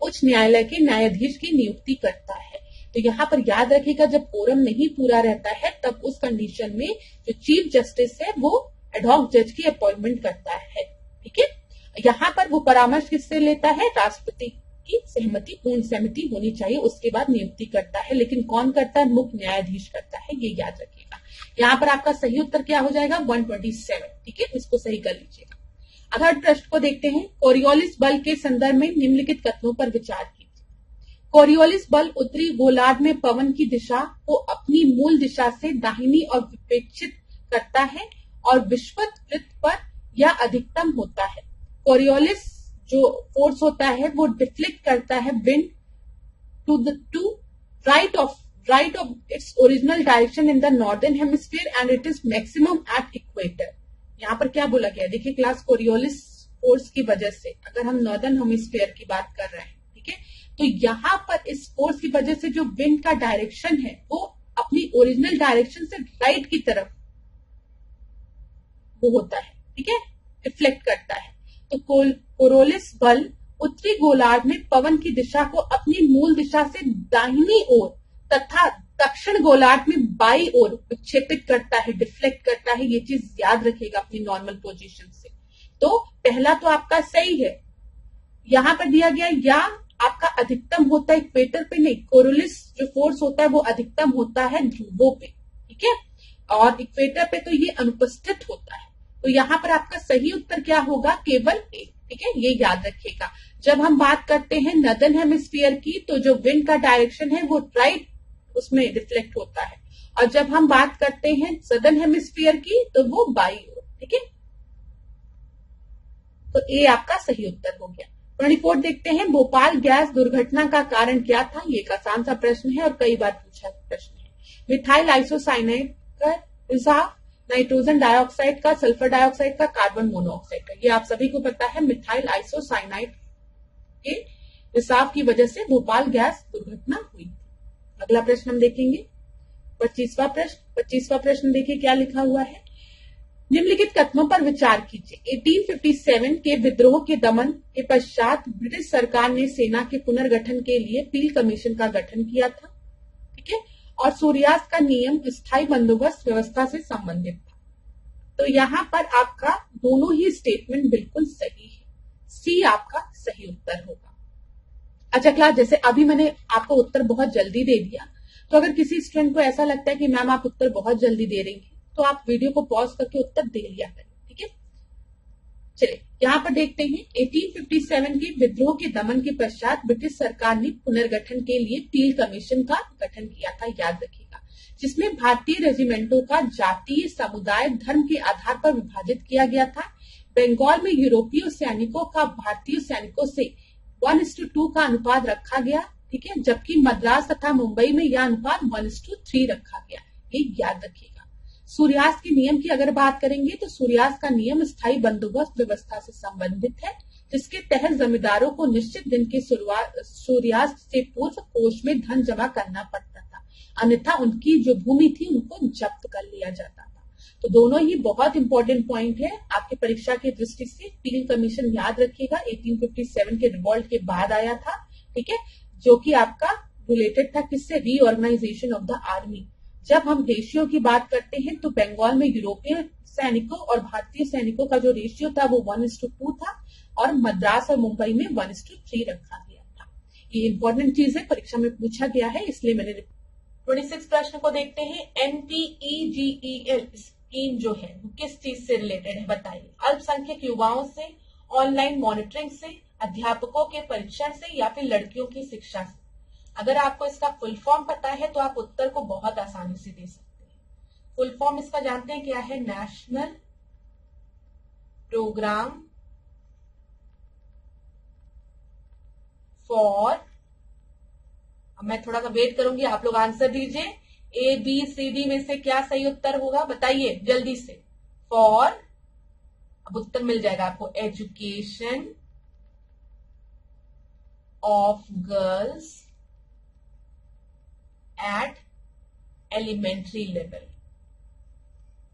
उच्च न्यायालय के न्यायाधीश की नियुक्ति करता है। तो यहाँ पर याद रखिएगा, जब कोरम नहीं पूरा रहता है तब उस कंडीशन में जो चीफ जस्टिस है वो एडहॉक जज की अपॉइंटमेंट करता है, ठीक है। यहाँ पर वो परामर्श किससे लेता है? राष्ट्रपति की सहमति, पूर्ण सहमति होनी चाहिए, उसके बाद नियुक्ति करता है। लेकिन कौन करता है? मुख्य न्यायाधीश करता है, ये याद रखिएगा। यहाँ पर आपका सही उत्तर क्या हो जाएगा? 127, ठीक है, इसको सही कर लीजिएगा। अगले प्रश्न को देखते हैं। कोरियोलिस बल के संदर्भ में निम्नलिखित कथनों पर विचार कीजिए। कोरियोलिस बल उत्तरी गोलार्ध में पवन की दिशा को अपनी मूल दिशा से दाहिनी और विपेक्षित करता है और विषुवत वृत्त पर यह अधिकतम होता है। कोरियोलिस जो फोर्स होता है वो डिफ्लेक्ट करता है wind to right of its original direction in the northern hemisphere and it is maximum at equator. यहाँ पर क्या बोला गया? देखिए क्लास, कोरियोलिस फोर्स की वजह से, अगर हम नॉर्दर्न हेमिस्फीयर की बात कर रहे हैं, ठीक है, तो यहाँ पर इस फोर्स की वजह से जो विंड का डायरेक्शन है वो अपनी ओरिजिनल डायरेक्शन से राइट की तरफ वो होता है, ठीक है, रिफ्लेक्ट करता है। तो कोरियोलिस बल उत्तरी गोलार्ध में पवन की दिशा को अपनी मूल दिशा से दाहिनी ओर तथा दक्षिण गोलार्ध में बाई ओर विक्षेपित करता है, डिफ्लेक्ट करता है। ये चीज याद रखिएगा अपनी नॉर्मल पोजीशन से। तो पहला तो आपका सही है, यहां पर दिया गया या आपका अधिकतम होता है इक्वेटर पे नहीं, कोरियोलिस जो फोर्स होता है वो अधिकतम होता है ध्रुवों पे, ठीक है, और इक्वेटर पे तो ये अनुपस्थित होता है। तो यहाँ पर आपका सही उत्तर क्या होगा? केवल एक, ठीक है, ये याद रखिएगा। जब हम बात करते हैं नॉर्दर्न हेमिस्फीयर की, तो जो विंड का डायरेक्शन है वो राइट उसमें रिफ्लेक्ट होता है, और जब हम बात करते हैं सदर्न हेमिस्फीयर की तो वो बाई ओर, ठीक है। तो ए आपका सही उत्तर हो गया। 24 देखते हैं। भोपाल गैस दुर्घटना का कारण क्या था? ये एक आसान सा प्रश्न है और कई बार पूछा प्रश्न है। मिथाइल आइसोसाइनाइड का रिसाव, नाइट्रोजन डाइऑक्साइड का, सल्फर डाइऑक्साइड का, कार्बन मोनोऑक्साइड का, ये आप सभी को पता है। मिथाइल आइसोसाइनाइड के रिसाव की वजह से भोपाल गैस दुर्घटना हुई थी। अगला प्रश्न हम देखेंगे 25वां प्रश्न। 25वां प्रश्न देखिए क्या लिखा हुआ है। निम्नलिखित कथनों पर विचार कीजिए। 1857 के विद्रोह के दमन के पश्चात ब्रिटिश सरकार ने सेना के पुनर्गठन के लिए पील कमीशन का गठन किया था, ठीक है, और सूर्यास्त का नियम स्थायी बंदोबस्त व्यवस्था से संबंधित था। तो यहाँ पर आपका दोनों ही स्टेटमेंट बिल्कुल सही है, सी आपका सही उत्तर होगा। अच्छा क्लास, जैसे अभी मैंने आपको उत्तर बहुत जल्दी दे दिया, तो अगर किसी स्टूडेंट को ऐसा लगता है कि मैम आप उत्तर बहुत जल्दी दे रही हैं, तो आप वीडियो को पॉज करके उत्तर दे लिया करें, ठीक है। चलिए यहाँ पर देखते हैं। 1857 के विद्रोह के दमन के पश्चात ब्रिटिश सरकार ने पुनर्गठन के लिए पील कमीशन का गठन किया था, याद रखिएगा, जिसमें भारतीय रेजिमेंटों का जातीय, समुदाय, धर्म के आधार पर विभाजित किया गया था। बंगाल में यूरोपीय सैनिकों का भारतीय सैनिकों से 1:2 का अनुपात रखा गया, ठीक है, जबकि मद्रास तथा मुंबई में यह अनुपात 1:3 रखा गया, ये याद रखिएगा। सूर्यास्त के नियम की अगर बात करेंगे तो सूर्यास्त का नियम स्थायी बंदोबस्त व्यवस्था से संबंधित है, जिसके तहत जमींदारों को निश्चित दिन के सूर्यास्त से पूर्व कोष में धन जमा करना पड़ता था, अन्यथा उनकी जो भूमि थी उनको जब्त कर लिया जाता था। तो दोनों ही बहुत इंपॉर्टेंट पॉइंट है आपकी परीक्षा की दृष्टि से। पील कमीशन याद रखिएगा 1857 के रिवॉल्ट के बाद आया था, ठीक है, जो कि आपका रिलेटेड था किससे, रीऑर्गेनाइजेशन ऑफ द आर्मी। जब हम रेशियो की बात करते हैं तो बंगाल में यूरोपीय सैनिकों और भारतीय सैनिकों का जो रेशियो था वो 1:2 था और मद्रास और मुंबई में 1:3 रखा गया था। ये इंपॉर्टेंट चीज है, परीक्षा में पूछा गया है, इसलिए मैंने 26 प्रश्न को देखते हैं। NPEGEL स्कीम जो है वो किस चीज से रिलेटेड है बताइए। अल्पसंख्यक युवाओं से, ऑनलाइन मॉनिटरिंग से, अध्यापकों के परीक्षण से या फिर लड़कियों की शिक्षा से। अगर आपको इसका फुल फॉर्म पता है तो आप उत्तर को बहुत आसानी से दे सकते हैं। फुल फॉर्म इसका जानते हैं क्या है, नेशनल प्रोग्राम फॉर, अब मैं थोड़ा सा वेट करूंगी, आप लोग आंसर दीजिए। ABCD में से क्या सही उत्तर होगा बताइए जल्दी से। फॉर, अब उत्तर मिल जाएगा आपको, education of girls at elementary level.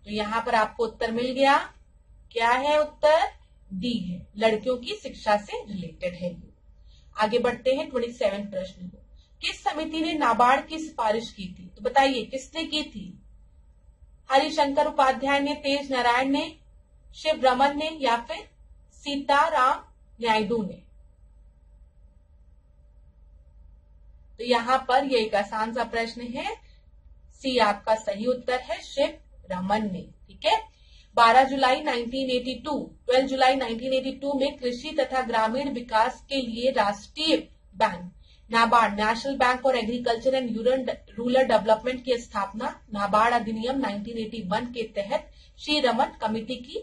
तो यहां पर आपको उत्तर मिल गया, क्या है उत्तर, डी है, लड़कियों की शिक्षा से रिलेटेड है। आगे बढ़ते हैं 27 प्रश्न को। किस समिति ने नाबार्ड की सिफारिश की थी, तो बताइए किसने की थी। हरिशंकर उपाध्याय ने, तेज नारायण ने, शिव रमन ने या फिर सीताराम नायडू ने। तो यहां पर ये एक आसान सा प्रश्न है, सी आपका सही उत्तर है, शिव रमन ने, ठीक है। 12 जुलाई 1982 में कृषि तथा ग्रामीण विकास के लिए राष्ट्रीय bank NABARD, national bank for agriculture and rural development की स्थापना नाबार्ड अधिनियम 1981 के तहत श्री रमन कमेटी की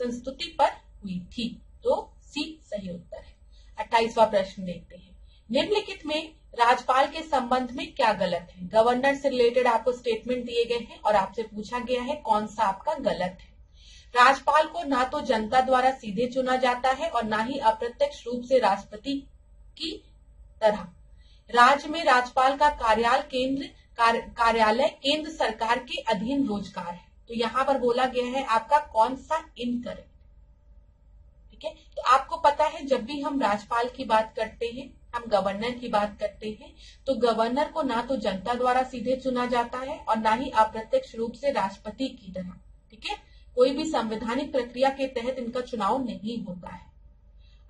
संस्तुति पर हुई थी। तो सी सही उत्तर है। 28वां प्रश्न देखते हैं। निम्नलिखित में राज्यपाल के संबंध में क्या गलत है। गवर्नर से रिलेटेड आपको स्टेटमेंट दिए गए हैं और आपसे पूछा गया है कौन सा आपका गलत है। राज्यपाल को ना तो जनता द्वारा सीधे चुना जाता है और ना ही अप्रत्यक्ष रूप से राष्ट्रपति की तरह। राज्य में राज्यपाल का कार्यालय केंद्र सरकार के अधीन रोजगार है। तो यहां पर बोला गया है आपका कौन सा इनकरेक्ट, ठीक है। तो आपको पता है जब भी हम राज्यपाल की बात करते हैं, हम गवर्नर की बात करते हैं, तो गवर्नर को ना तो जनता द्वारा सीधे चुना जाता है और ना ही अप्रत्यक्ष रूप से राष्ट्रपति की तरह, ठीक है। कोई भी संवैधानिक प्रक्रिया के तहत इनका चुनाव नहीं होता है।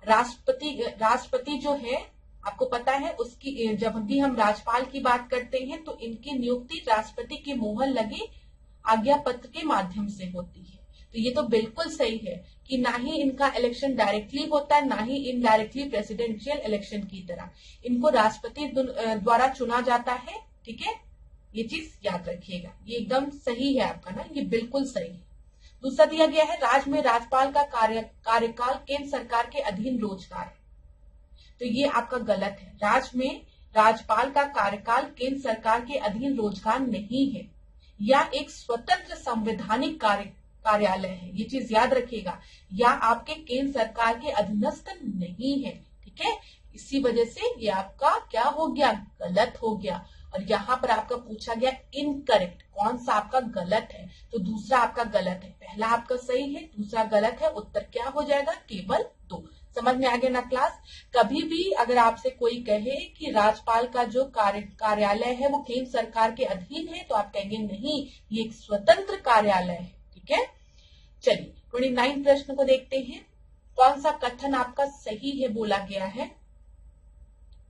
राष्ट्रपति जो है आपको पता है उसकी, जब भी हम राज्यपाल की बात करते हैं तो इनकी नियुक्ति राष्ट्रपति के मोहर लगे आज्ञा पत्र के माध्यम से होती है। तो ये तो बिल्कुल सही है कि ना ही इनका इलेक्शन डायरेक्टली होता है, ना ही इनडायरेक्टली प्रेसिडेंशियल इलेक्शन की तरह इनको राष्ट्रपति द्वारा चुना जाता है, ठीक है। ये चीज याद रखिएगा, ये एकदम सही है आपका ना, ये बिल्कुल सही है। दूसरा दिया गया है राज्य में राज्यपाल का कार्यकाल केंद्र सरकार के अधीन रोजगार है। तो ये आपका गलत है। राज्य में राज्यपाल का कार्यकाल केंद्र सरकार के अधीन रोजगार नहीं है, या एक स्वतंत्र संवैधानिक कार्यालय है, ये चीज याद रखिएगा, या आपके केंद्र सरकार के अधीनस्थ नहीं है, ठीक है। इसी वजह से ये आपका क्या हो गया, गलत हो गया। और यहाँ पर आपका पूछा गया इनकरेक्ट, कौन सा आपका गलत है, तो दूसरा आपका गलत है, पहला आपका सही है, दूसरा गलत है। उत्तर क्या हो जाएगा, केवल 2। समझ में आ गया ना क्लास। कभी भी अगर आपसे कोई कहे कि राज्यपाल का जो कार्यालय है वो केंद्र सरकार के अधीन है, तो आप कहेंगे नहीं, ये एक स्वतंत्र कार्यालय है, ठीक है। चलिए 29 प्रश्न को देखते हैं। कौन सा कथन आपका सही है बोला गया है,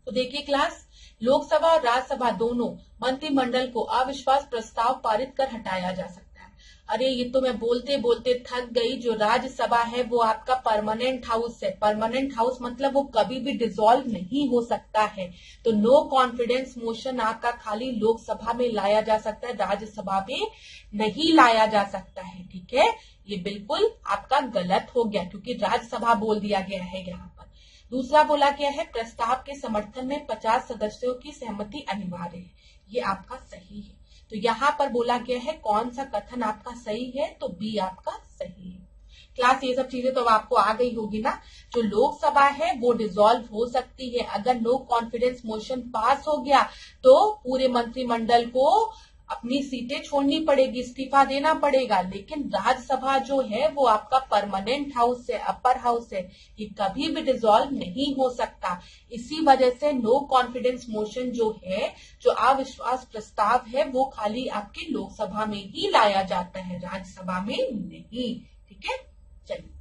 तो देखिए क्लास, लोकसभा और राज्यसभा दोनों मंत्रिमंडल को अविश्वास प्रस्ताव पारित कर हटाया जा सकता है। अरे ये तो मैं बोलते बोलते थक गई। जो राज्यसभा है वो आपका परमानेंट हाउस है। परमानेंट हाउस मतलब वो कभी भी डिसॉल्व नहीं हो सकता है। तो नो कॉन्फिडेंस मोशन आपका खाली लोकसभा में लाया जा सकता है, राज्यसभा में नहीं लाया जा सकता है, ठीक है। ये बिल्कुल आपका गलत हो गया क्योंकि राज्यसभा बोल दिया गया है यहाँ पर। दूसरा बोला गया है प्रस्ताव के समर्थन में 50 सदस्यों की सहमति अनिवार्य है, ये आपका सही है। तो यहाँ पर बोला गया है कौन सा कथन आपका सही है, तो बी आपका सही है, क्लास ये सब चीजें तो अब आपको आ गई होगी ना। जो लोकसभा है वो डिसॉल्व हो सकती है। अगर नो कॉन्फिडेंस मोशन पास हो गया तो पूरे मंत्रिमंडल को अपनी सीटें छोड़नी पड़ेगी, इस्तीफा देना पड़ेगा। लेकिन राज्यसभा जो है वो आपका परमानेंट हाउस है, अपर हाउस है, ये कभी भी डिसॉल्व नहीं हो सकता। इसी वजह से नो कॉन्फिडेंस मोशन जो है, जो अविश्वास प्रस्ताव है, वो खाली आपके लोकसभा में ही लाया जाता है, राज्यसभा में नहीं। ठीक है, चलिए।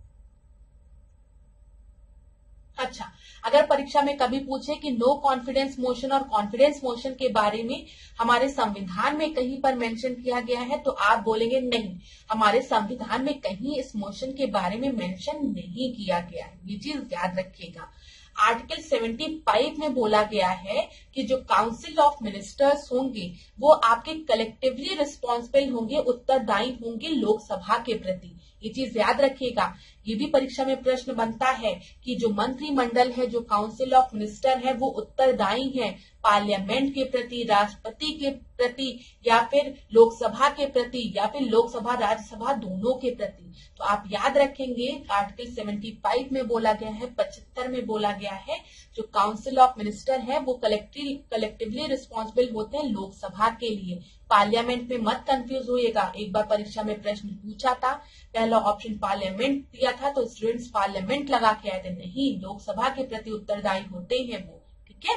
अच्छा, अगर परीक्षा में कभी पूछे कि नो कॉन्फिडेंस मोशन और कॉन्फिडेंस मोशन के बारे में हमारे संविधान में कहीं पर मेंशन किया गया है, तो आप बोलेंगे नहीं, हमारे संविधान में कहीं इस मोशन के बारे में मेंशन नहीं किया गया है। ये चीज याद रखिएगा। आर्टिकल 75 में बोला गया है कि जो काउंसिल ऑफ मिनिस्टर्स होंगे वो आपके कलेक्टिवली रिस्पॉन्सिबल होंगे, उत्तरदायी होंगे लोकसभा के प्रति। ये चीज याद रखिएगा। ये भी परीक्षा में प्रश्न बनता है कि जो मंत्रिमंडल है, जो काउंसिल ऑफ मिनिस्टर है, वो उत्तरदायी है पार्लियामेंट के प्रति, राष्ट्रपति के प्रति, या फिर लोकसभा के प्रति, या फिर लोकसभा राज्यसभा दोनों के प्रति। तो आप याद रखेंगे आर्टिकल 75 में बोला गया है, 75 में बोला गया है जो काउंसिल ऑफ मिनिस्टर है वो कलेक्टिवली रिस्पॉन्सिबल होते हैं लोकसभा के लिए। पार्लियामेंट में मत कंफ्यूज होइएगा, एक बार परीक्षा में प्रश्न पूछा था, पहला ऑप्शन पार्लियामेंट दिया था तो स्टूडेंट्स पार्लियामेंट लगा के आए थे, नहीं, लोकसभा के प्रति उत्तरदायी होते हैं वो। ठीक है,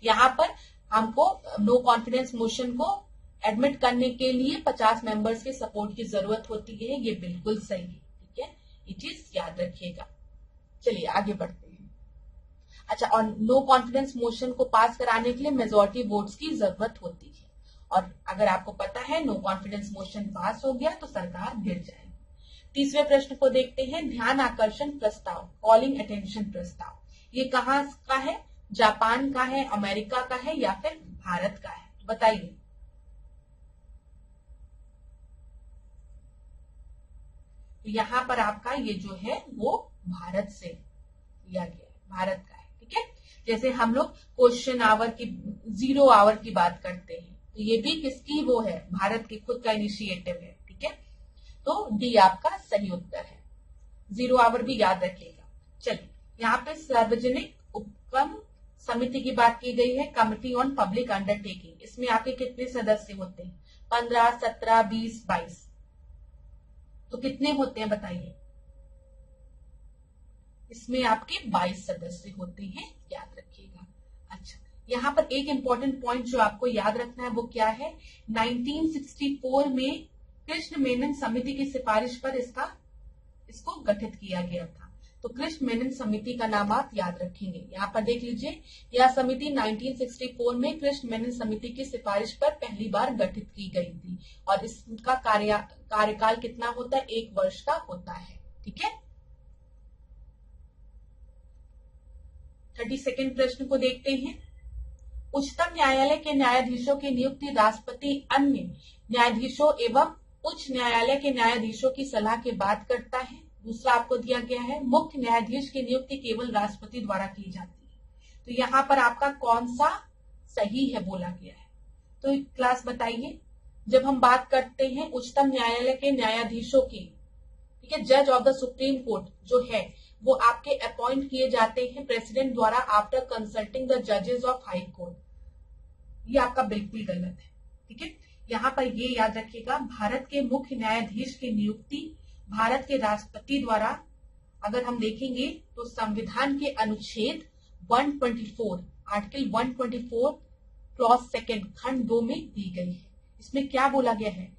यहाँ पर हमको नो कॉन्फिडेंस मोशन को एडमिट करने के लिए 50 मेंबर्स के सपोर्ट की जरूरत होती है, ये बिल्कुल सही है। ठीक है, ये चीज याद रखिएगा। चलिए आगे बढ़ते हैं। अच्छा, और नो कॉन्फिडेंस मोशन को पास कराने के लिए मेजोरिटी वोट्स की जरूरत होती है, और अगर आपको पता है नो कॉन्फिडेंस मोशन पास हो गया तो सरकार गिर जाएगी। तीसरे प्रश्न को देखते हैं, ध्यान आकर्षण प्रस्ताव, कॉलिंग अटेंशन प्रस्ताव, ये कहाँ का है? जापान का है, अमेरिका का है, या फिर भारत का है? बताइए। यहाँ पर आपका ये जो है वो भारत से लिया गया है, भारत का है। ठीक है, जैसे हम लोग क्वेश्चन आवर की, 0 आवर की बात करते हैं, तो ये भी किसकी वो है? भारत की खुद का इनिशिएटिव है। ठीक है, तो डी आपका सही उत्तर है। 0 आवर भी याद रखिएगा। चलिए, यहाँ पे सार्वजनिक उपक्रम समिति की बात की गई है, कमिटी ऑन पब्लिक अंडरटेकिंग। इसमें आपके कितने सदस्य होते हैं? 15, 17, 20, 22, तो कितने होते हैं बताइए? इसमें आपके 22 सदस्य होते हैं, याद रखिएगा। अच्छा, यहाँ पर एक इंपॉर्टेंट पॉइंट जो आपको याद रखना है वो क्या है? 1964 में कृष्ण मेनन समिति की सिफारिश पर इसको गठित किया गया था। तो कृष्ण मेनन समिति का नाम आप याद रखेंगे। यहाँ पर देख लीजिए, यह समिति 1964 में कृष्ण मेनन समिति की सिफारिश पर पहली बार गठित की गई थी, और इसका कार्यकाल कितना होता है? 1 वर्ष का होता है। ठीक है, 32वें प्रश्न को देखते हैं। उच्चतम न्यायालय के न्यायाधीशों की नियुक्ति राष्ट्रपति अन्य न्यायाधीशों एवं उच्च न्यायालय के न्यायाधीशों की सलाह के बाद करता है। दूसरा आपको दिया गया है, मुख्य न्यायाधीश की नियुक्ति केवल राष्ट्रपति द्वारा की जाती है। तो यहाँ पर आपका कौन सा सही है बोला गया है? तो क्लास बताइए, जब हम बात करते हैं उच्चतम न्यायालय के न्यायाधीशों की, ठीक है, जज ऑफ द सुप्रीम कोर्ट जो है वो आपके अपॉइंट किए जाते हैं प्रेसिडेंट द्वारा आफ्टर कंसल्टिंग द जजेस ऑफ हाई कोर्ट। ये आपका बिल्कुल गलत है। ठीक है, यहाँ पर ये याद रखिएगा, भारत के मुख्य न्यायाधीश की नियुक्ति भारत के राष्ट्रपति द्वारा, अगर हम देखेंगे तो संविधान के अनुच्छेद 124, आर्टिकल 124 क्लॉज 2 खंड 2 में दी गई है। इसमें क्या बोला गया है?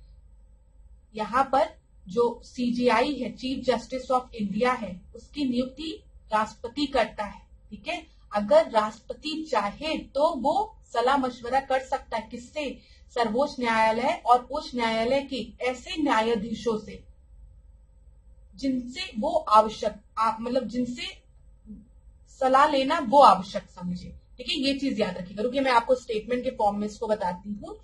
यहाँ पर जो सीजीआई है, चीफ जस्टिस ऑफ इंडिया है, उसकी नियुक्ति राष्ट्रपति करता है। ठीक है, अगर राष्ट्रपति चाहे तो वो सलाह मशवरा कर सकता है, किससे? सर्वोच्च न्यायालय और उच्च न्यायालय के ऐसे न्यायाधीशों से जिनसे वो आवश्यक, मतलब जिनसे सलाह लेना वो आवश्यक समझे। ठीक है, ये चीज याद रखिएगा। रुकिए, मैं आपको स्टेटमेंट के फॉर्म में इसको बताती हूँ।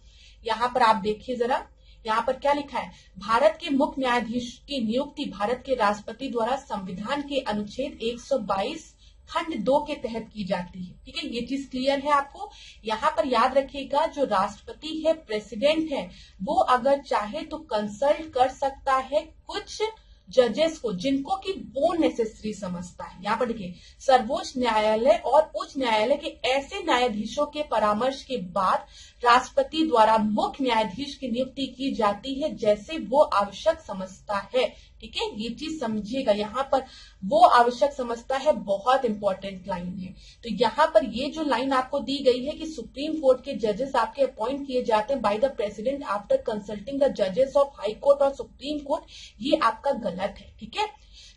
यहाँ पर आप देखिए जरा, यहाँ पर क्या लिखा है? भारत के मुख्य न्यायाधीश की नियुक्ति भारत के राष्ट्रपति द्वारा संविधान के अनुच्छेद 122 खंड 2 के तहत की जाती है। ठीक है, ये चीज क्लियर है आपको? यहाँ पर याद रखिएगा, जो राष्ट्रपति है, प्रेसिडेंट है, वो अगर चाहे तो कंसल्ट कर सकता है कुछ जजेस को जिनको कि वो नेसेसरी समझता है। यहाँ पर देखिए, सर्वोच्च न्यायालय और उच्च न्यायालय के ऐसे न्यायाधीशों के परामर्श के बाद राष्ट्रपति द्वारा मुख्य न्यायाधीश की नियुक्ति की जाती है जैसे वो आवश्यक समझता है। ठीक है, ये चीज समझिएगा, यहाँ पर वो आवश्यक समझता है बहुत इंपॉर्टेंट लाइन है। तो यहाँ पर ये जो लाइन आपको दी गई है कि सुप्रीम कोर्ट के जजेस आपके अपॉइंट किए जाते हैं by the president after consulting the जजेस ऑफ हाई कोर्ट और सुप्रीम कोर्ट, ये आपका गलत है। ठीक है,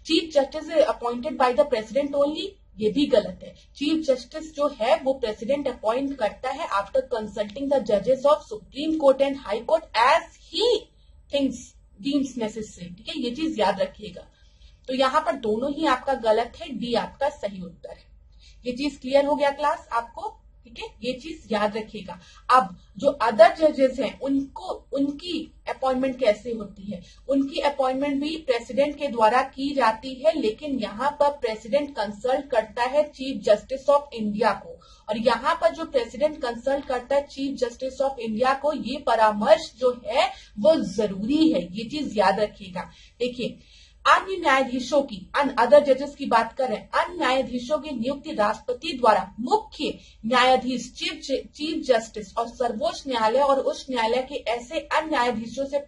chief justice appointed by the president only, ये भी गलत है। चीफ जस्टिस जो है वो प्रेसिडेंट अपॉइंट करता है आफ्टर कंसल्टिंग द जजेस of supreme court and high court as he thinks deems necessary. ठीक है, ये चीज याद रखिएगा। तो यहाँ पर दोनों ही आपका गलत है, डी आपका सही उत्तर है। ये चीज क्लियर हो गया क्लास आपको? ठीक है, ये चीज याद रखिएगा। अब जो अदर जजेस हैं उनको उनकी अपॉइंटमेंट कैसे होती है? उनकी अपॉइंटमेंट भी प्रेसिडेंट के द्वारा की जाती है, लेकिन यहाँ पर प्रेसिडेंट कंसल्ट करता है चीफ जस्टिस ऑफ इंडिया को, और यहाँ पर जो प्रेसिडेंट कंसल्ट करता है चीफ जस्टिस ऑफ इंडिया को, ये परामर्श जो है वो जरूरी है, ये चीज याद रखिएगा। देखिए, अन्य न्यायाधीशों की, अदर जजेस की बात कर रहे हैं, अन्य न्यायाधीशों की नियुक्ति राष्ट्रपति द्वारा मुख्य न्यायाधीश, चीफ जस्टिस और सर्वोच्च न्यायालय और उच्च न्यायालय के ऐसे अन्य न्यायाधीशों से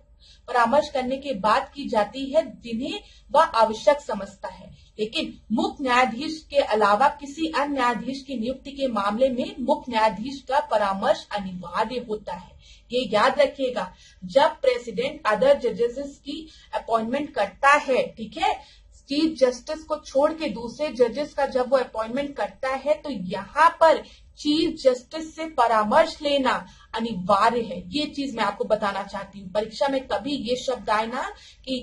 परामर्श करने के बाद की जाती है जिन्हें वह आवश्यक समझता है। लेकिन मुख्य न्यायाधीश के अलावा किसी अन्य न्यायाधीश की नियुक्ति के मामले में मुख्य न्यायाधीश का परामर्श अनिवार्य होता है। ये याद रखिएगा, जब प्रेसिडेंट अदर जजेस की अपॉइंटमेंट करता है, ठीक है, चीफ जस्टिस को छोड़ के दूसरे जजेस का जब वो अपॉइंटमेंट करता है तो यहाँ पर चीफ जस्टिस से परामर्श लेना अनिवार्य है। ये चीज मैं आपको बताना चाहती हूँ। परीक्षा में कभी ये शब्द आए ना कि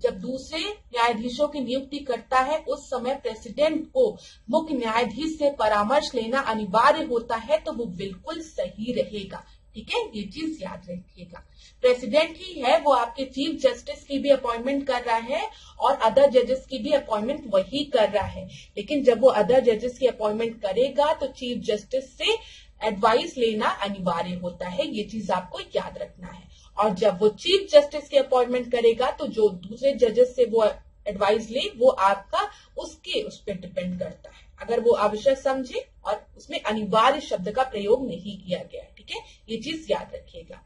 जब दूसरे न्यायाधीशों की नियुक्ति करता है उस समय प्रेसिडेंट को मुख्य न्यायाधीश से परामर्श लेना अनिवार्य होता है, तो वो बिल्कुल सही रहेगा। ठीक है, ये चीज याद रखिएगा। प्रेसिडेंट ही है वो आपके चीफ जस्टिस की भी अपॉइंटमेंट कर रहा है और अदर जजेस की भी अपॉइंटमेंट वही कर रहा है, लेकिन जब वो अदर जजेस की अपॉइंटमेंट करेगा तो चीफ जस्टिस से एडवाइस लेना अनिवार्य होता है। ये चीज आपको याद रखना है। और जब वो चीफ जस्टिस की अपॉइंटमेंट करेगा तो जो दूसरे जजेस से वो एडवाइस ले वो आपका उसके उस पर डिपेंड करता है, अगर वो आवश्यक समझे और उसमें अनिवार्य शब्द का प्रयोग नहीं किया गया है। ठीक है, ये चीज याद रखिएगा।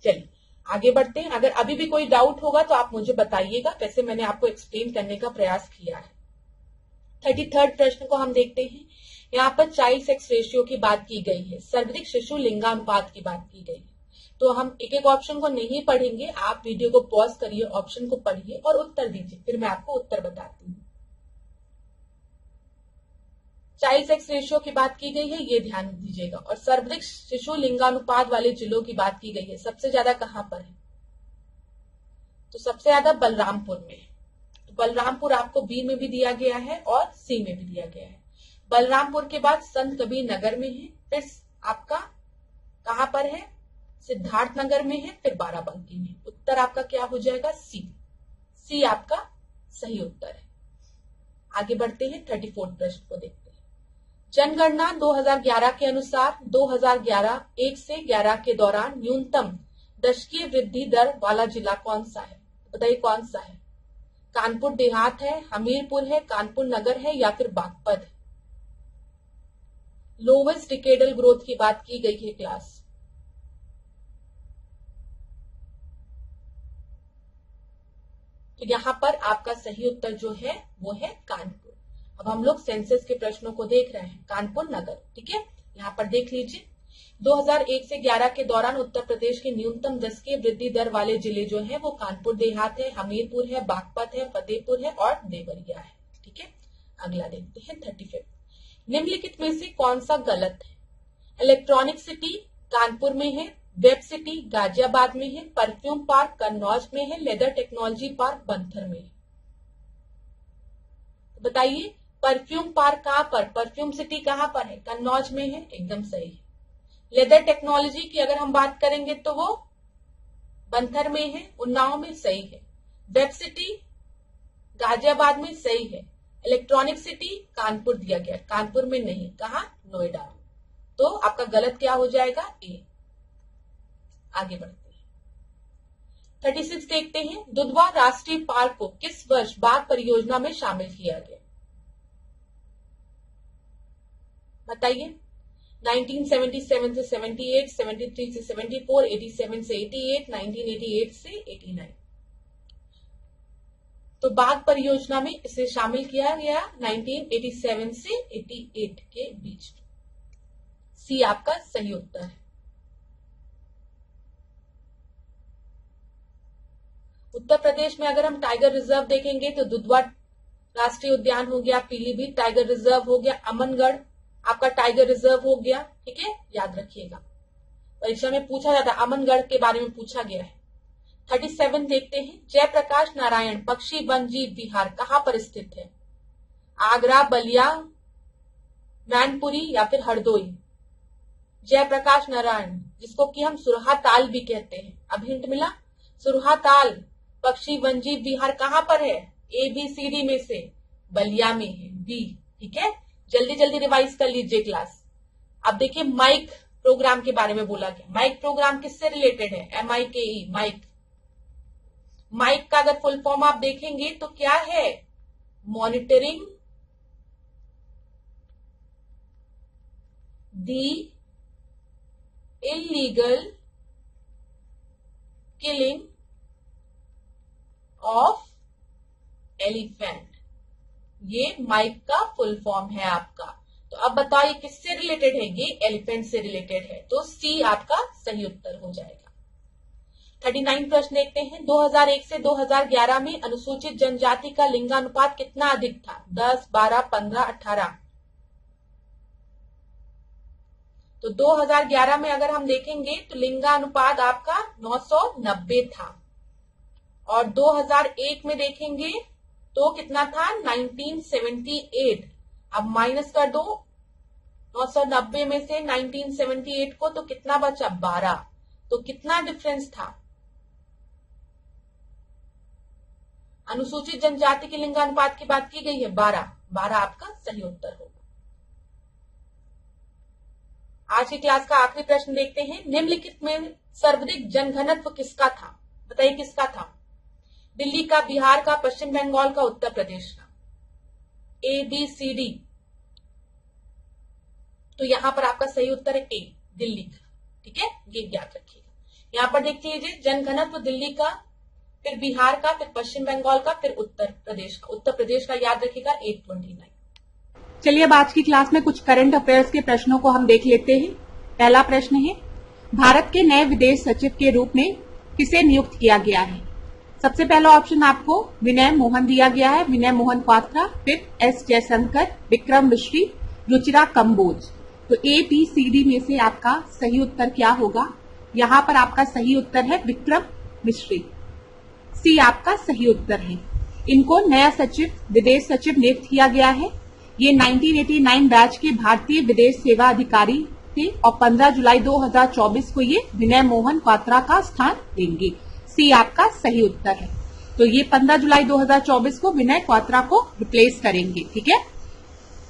चलिए आगे बढ़ते हैं। अगर अभी भी कोई डाउट होगा तो आप मुझे बताइएगा, वैसे मैंने आपको एक्सप्लेन करने का प्रयास किया है। 33rd प्रश्न को हम देखते हैं। यहाँ पर चाइल्ड सेक्स रेशियो की बात की गई है, सर्वाधिक शिशु लिंगानुपात की बात की गई है। तो हम एक एक ऑप्शन को नहीं पढ़ेंगे, आप वीडियो को पॉज करिए, ऑप्शन को पढ़िए और उत्तर दीजिए, फिर मैं आपको उत्तर बताती हूँ। चाइल्ड सेक्स रेशियो की बात की गई है, ये ध्यान दीजिएगा। और सर्वाधिक शिशु लिंगानुपात वाले जिलों की बात की गई है। सबसे ज्यादा कहां पर है? तो सबसे ज्यादा बलरामपुर में है। तो बलरामपुर आपको बी में भी दिया गया है और सी में भी दिया गया है। बलरामपुर के बाद संत कबीर नगर में है, फिर आपका कहां पर है? सिद्धार्थ नगर में है, फिर बाराबंकी में। उत्तर आपका क्या हो जाएगा? सी। सी आपका सही उत्तर है। आगे बढ़ते हैं, 34 प्रश्न को देखते हैं। जनगणना 2011 के अनुसार 2011 1 से 11 के दौरान न्यूनतम दशकीय वृद्धि दर वाला जिला कौन सा है? बताइए कौन सा है? कानपुर देहात है, हमीरपुर है, कानपुर नगर है या फिर बागपत है? लोवेस्ट डिकेडल ग्रोथ की बात की गई है क्लास। तो यहां पर आपका सही उत्तर जो है वो है कानपुर। अब हम लोग सेंसस के प्रश्नों को देख रहे हैं। कानपुर नगर, ठीक है, यहाँ पर देख लीजिए। 2001 से 11 के दौरान उत्तर प्रदेश के न्यूनतम दशकीय वृद्धि दर वाले जिले जो हैं वो कानपुर देहात है, हमीरपुर है, बागपत है, फतेहपुर है और देवरिया है। ठीक है, अगला देखते हैं 35। निम्नलिखित में से कौन सा गलत है? इलेक्ट्रॉनिक सिटी कानपुर में है, वेब सिटी गाजियाबाद में है, परफ्यूम पार्क कन्नौज में है, लेदर टेक्नोलॉजी पार्क बंथर में है। तो बताइए परफ्यूम पार्क कहां पर, परफ्यूम सिटी कहां पर है? कन्नौज में है, एकदम सही है। लेदर टेक्नोलॉजी की अगर हम बात करेंगे तो वो बंथर में है, उन्नाव में, सही है। वेब सिटी गाजियाबाद में, सही है। इलेक्ट्रॉनिक सिटी कानपुर दिया गया, कानपुर में नहीं, कहा? नोएडा में। तो आपका गलत क्या हो जाएगा? ए। आगे बढ़ते हैं 36 देखते हैं, दुधवा राष्ट्रीय पार्क को किस वर्ष बाघ परियोजना में शामिल किया गया? बताइए। 1977 से 78, 73 से 74, 87 से 88, 1988 से 89। तो बाघ परियोजना में इसे शामिल किया गया 1987 से 88 के बीच। सी आपका सही उत्तर है। उत्तर प्रदेश में अगर हम टाइगर रिजर्व देखेंगे तो दुधवा राष्ट्रीय उद्यान हो गया, पीलीभीत टाइगर रिजर्व हो गया, अमनगढ़ आपका टाइगर रिजर्व हो गया। ठीक है, याद रखिएगा, परीक्षा में पूछा जाता है, अमनगढ़ के बारे में पूछा गया है। 37 देखते हैं, जयप्रकाश नारायण पक्षी वन जीव विहार कहां पर स्थित है? आगरा, बलिया, मैनपुरी या फिर हरदोई? जयप्रकाश नारायण, जिसको कि हम सुरहा ताल भी कहते हैं। अब हिंट मिला, सुरहा ताल पक्षी वन जीव विहार कहां पर है? ए बी सी डी में से बलिया में है, बी। ठीक है, जल्दी जल्दी रिवाइज कर लीजिए क्लास। अब देखिए माइक प्रोग्राम के बारे में बोला गया। माइक प्रोग्राम किससे रिलेटेड है? MIKE, MIKE. माइक का अगर फुल फॉर्म आप देखेंगे तो क्या है? Monitoring the illegal killing of elephant. ये माइक का फुल फॉर्म है आपका। तो अब बताइए किससे रिलेटेड है? ये एलिफेंट से रिलेटेड है, तो सी आपका सही उत्तर हो जाएगा। 39 प्रश्न देखते हैं, 2001 से 2011 में अनुसूचित जनजाति का लिंगानुपात कितना अधिक था? 10, 12, 15, 18? तो 2011 में अगर हम देखेंगे तो लिंगानुपात आपका 990 था, और 2001 में देखेंगे तो कितना था? 1978। अब माइनस कर दो 990 में से 1978 को, तो कितना बचा? 12। तो कितना डिफरेंस था? अनुसूचित जनजाति के लिंगानुपात की बात की गई है, 12। 12 आपका सही उत्तर होगा। आज की क्लास का आखिरी प्रश्न देखते हैं, निम्नलिखित में सर्वाधिक जनघनत्व किसका था? बताइए किसका था? दिल्ली का, बिहार का, पश्चिम बंगाल का, उत्तर प्रदेश का? ABCD। तो यहां पर आपका सही उत्तर है ए, दिल्ली का। ठीक है, ये याद रखिएगा। यहां पर देख लीजिए, जनघनत्व दिल्ली का, फिर बिहार का, फिर पश्चिम बंगाल का, फिर उत्तर प्रदेश का। उत्तर प्रदेश का याद रखिएगा 829। चलिए अब आज की क्लास में कुछ करंट अफेयर्स के प्रश्नों को हम देख लेते हैं। पहला प्रश्न है, भारत के नए विदेश सचिव के रूप में किसे नियुक्त किया गया है? सबसे पहला ऑप्शन आपको विनय मोहन दिया गया है, विनय मोहन क्वात्रा, फिर S जयशंकर, विक्रम मिश्री, रुचिरा कंबोज। तो ABCD में से आपका सही उत्तर क्या होगा? यहाँ पर आपका सही उत्तर है विक्रम मिश्री। सी आपका सही उत्तर है। इनको नया सचिव, विदेश सचिव नियुक्त किया गया है। ये 1989 बैच के भारतीय विदेश सेवा अधिकारी थे और 15 जुलाई 2024 को ये विनय मोहन क्वात्रा का स्थान लेंगे। सी आपका सही उत्तर है। तो ये 15 जुलाई 2024 को विनय क्वात्रा को रिप्लेस करेंगे। ठीक है,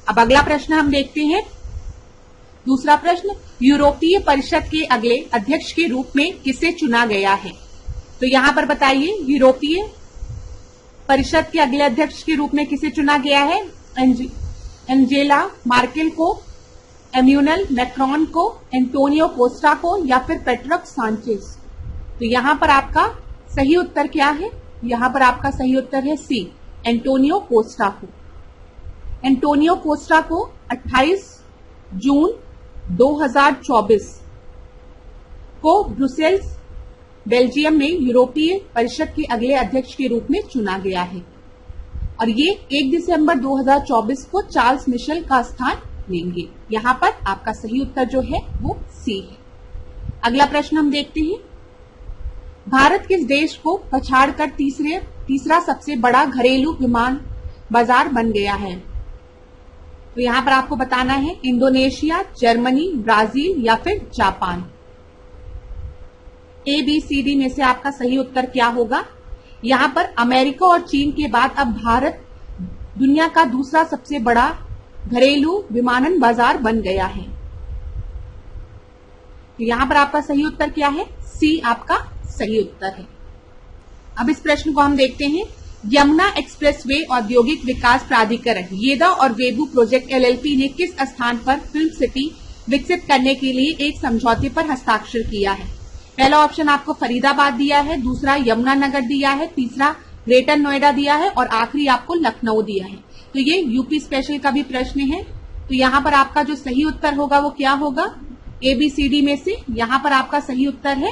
अब अगला प्रश्न हम देखते हैं। दूसरा प्रश्न, यूरोपीय परिषद के अगले अध्यक्ष के रूप में किसे चुना गया है? तो यहाँ पर बताइए, यूरोपीय परिषद के अगले अध्यक्ष के रूप में किसे चुना गया है? एंजेला मार्केल को, एम्यूनल मैक्रोन को, एंटोनियो कोस्टा को, या फिर पेट्रोक सांचेज? तो यहाँ पर आपका सही उत्तर क्या है? यहाँ पर आपका सही उत्तर है सी, एंटोनियो कोस्टा को। एंटोनियो कोस्टा को 28 जून 2024 को ब्रुसेल्स, बेल्जियम में यूरोपीय परिषद के अगले अध्यक्ष के रूप में चुना गया है, और ये 1 दिसंबर 2024 को चार्ल्स मिशेल का स्थान लेंगे। यहाँ पर आपका सही उत्तर जो है वो सी है। अगला प्रश्न हम देखते हैं, भारत किस देश को पछाड़कर तीसरा सबसे बड़ा घरेलू विमान बाजार बन गया है? तो यहाँ पर आपको बताना है इंडोनेशिया, जर्मनी, ब्राजील या फिर जापान? ABCD में से आपका सही उत्तर क्या होगा? यहाँ पर अमेरिका और चीन के बाद अब भारत दुनिया का दूसरा सबसे बड़ा घरेलू विमानन बाजार बन गया है। तो यहाँ पर आपका सही उत्तर क्या है? सी आपका सही उत्तर है। अब इस प्रश्न को हम देखते हैं। यमुना एक्सप्रेसवे औद्योगिक विकास प्राधिकरण येदा और वेबू प्रोजेक्ट एलएलपी ने किस स्थान पर फिल्म सिटी विकसित करने के लिए एक समझौते पर हस्ताक्षर किया है? पहला ऑप्शन आपको फरीदाबाद दिया है, दूसरा यमुनानगर दिया है, तीसरा ग्रेटर नोएडा दिया है और आखिरी आपको लखनऊ दिया है। तो ये यूपी स्पेशल का भी प्रश्न है। तो यहाँ पर आपका जो सही उत्तर होगा वो क्या होगा? ABCD में से यहाँ पर आपका सही उत्तर है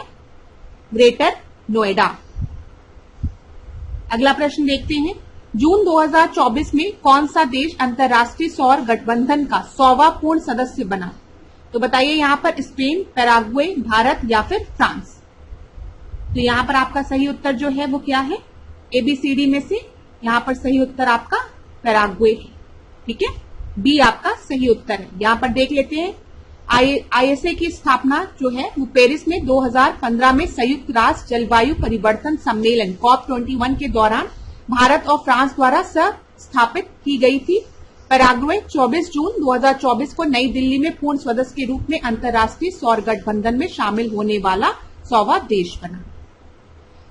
ग्रेटर नोएडा। अगला प्रश्न देखते हैं। जून 2024 में कौन सा देश अंतर्राष्ट्रीय सौर गठबंधन का 100वां पूर्ण सदस्य बना? तो बताइए यहाँ पर स्पेन, पैराग्वे, भारत या फिर फ्रांस। तो यहाँ पर आपका सही उत्तर जो है वो क्या है? ABCD में से यहाँ पर सही उत्तर आपका पैराग्वे है। ठीक है, बी आपका सही उत्तर है। यहाँ पर देख लेते हैं। ISA की स्थापना जो है वो पेरिस में 2015 में संयुक्त राष्ट्र जलवायु परिवर्तन सम्मेलन COP21 के दौरान भारत और फ्रांस द्वारा स्थापित की गई थी। पैराग्वे 24 जून 2024 को नई दिल्ली में पूर्ण सदस्य के रूप में अंतर्राष्ट्रीय सौर गठबंधन में शामिल होने वाला 100वां देश बना।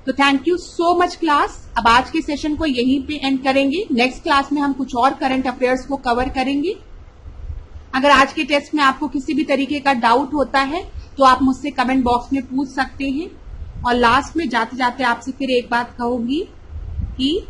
तो thank you so much class. अब आज के सेशन को यहीं पे एंड करेंगे। नेक्स्ट क्लास में हम कुछ और करंट अफेयर्स को कवर करेंगे। अगर आज के टेस्ट में आपको किसी भी तरीके का डाउट होता है तो आप मुझसे कमेंट बॉक्स में पूछ सकते हैं। और लास्ट में जाते जाते आपसे फिर एक बात कहूंगी कि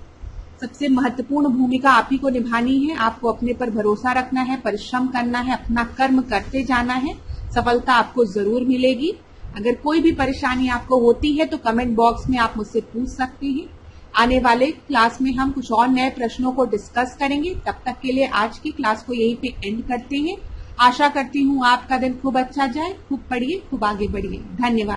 सबसे महत्वपूर्ण भूमिका आप ही को निभानी है। आपको अपने पर भरोसा रखना है, परिश्रम करना है, अपना कर्म करते जाना है। सफलता आपको जरूर मिलेगी। अगर कोई भी परेशानी आपको होती है तो कमेंट बॉक्स में आप मुझसे पूछ सकते हैं। आने वाले क्लास में हम कुछ और नए प्रश्नों को डिस्कस करेंगे। तब तक के लिए आज की क्लास को यहीं पे एंड करते हैं। आशा करती हूँ आपका दिन खूब अच्छा जाए। खूब पढ़िए, खूब आगे बढ़िए। धन्यवाद।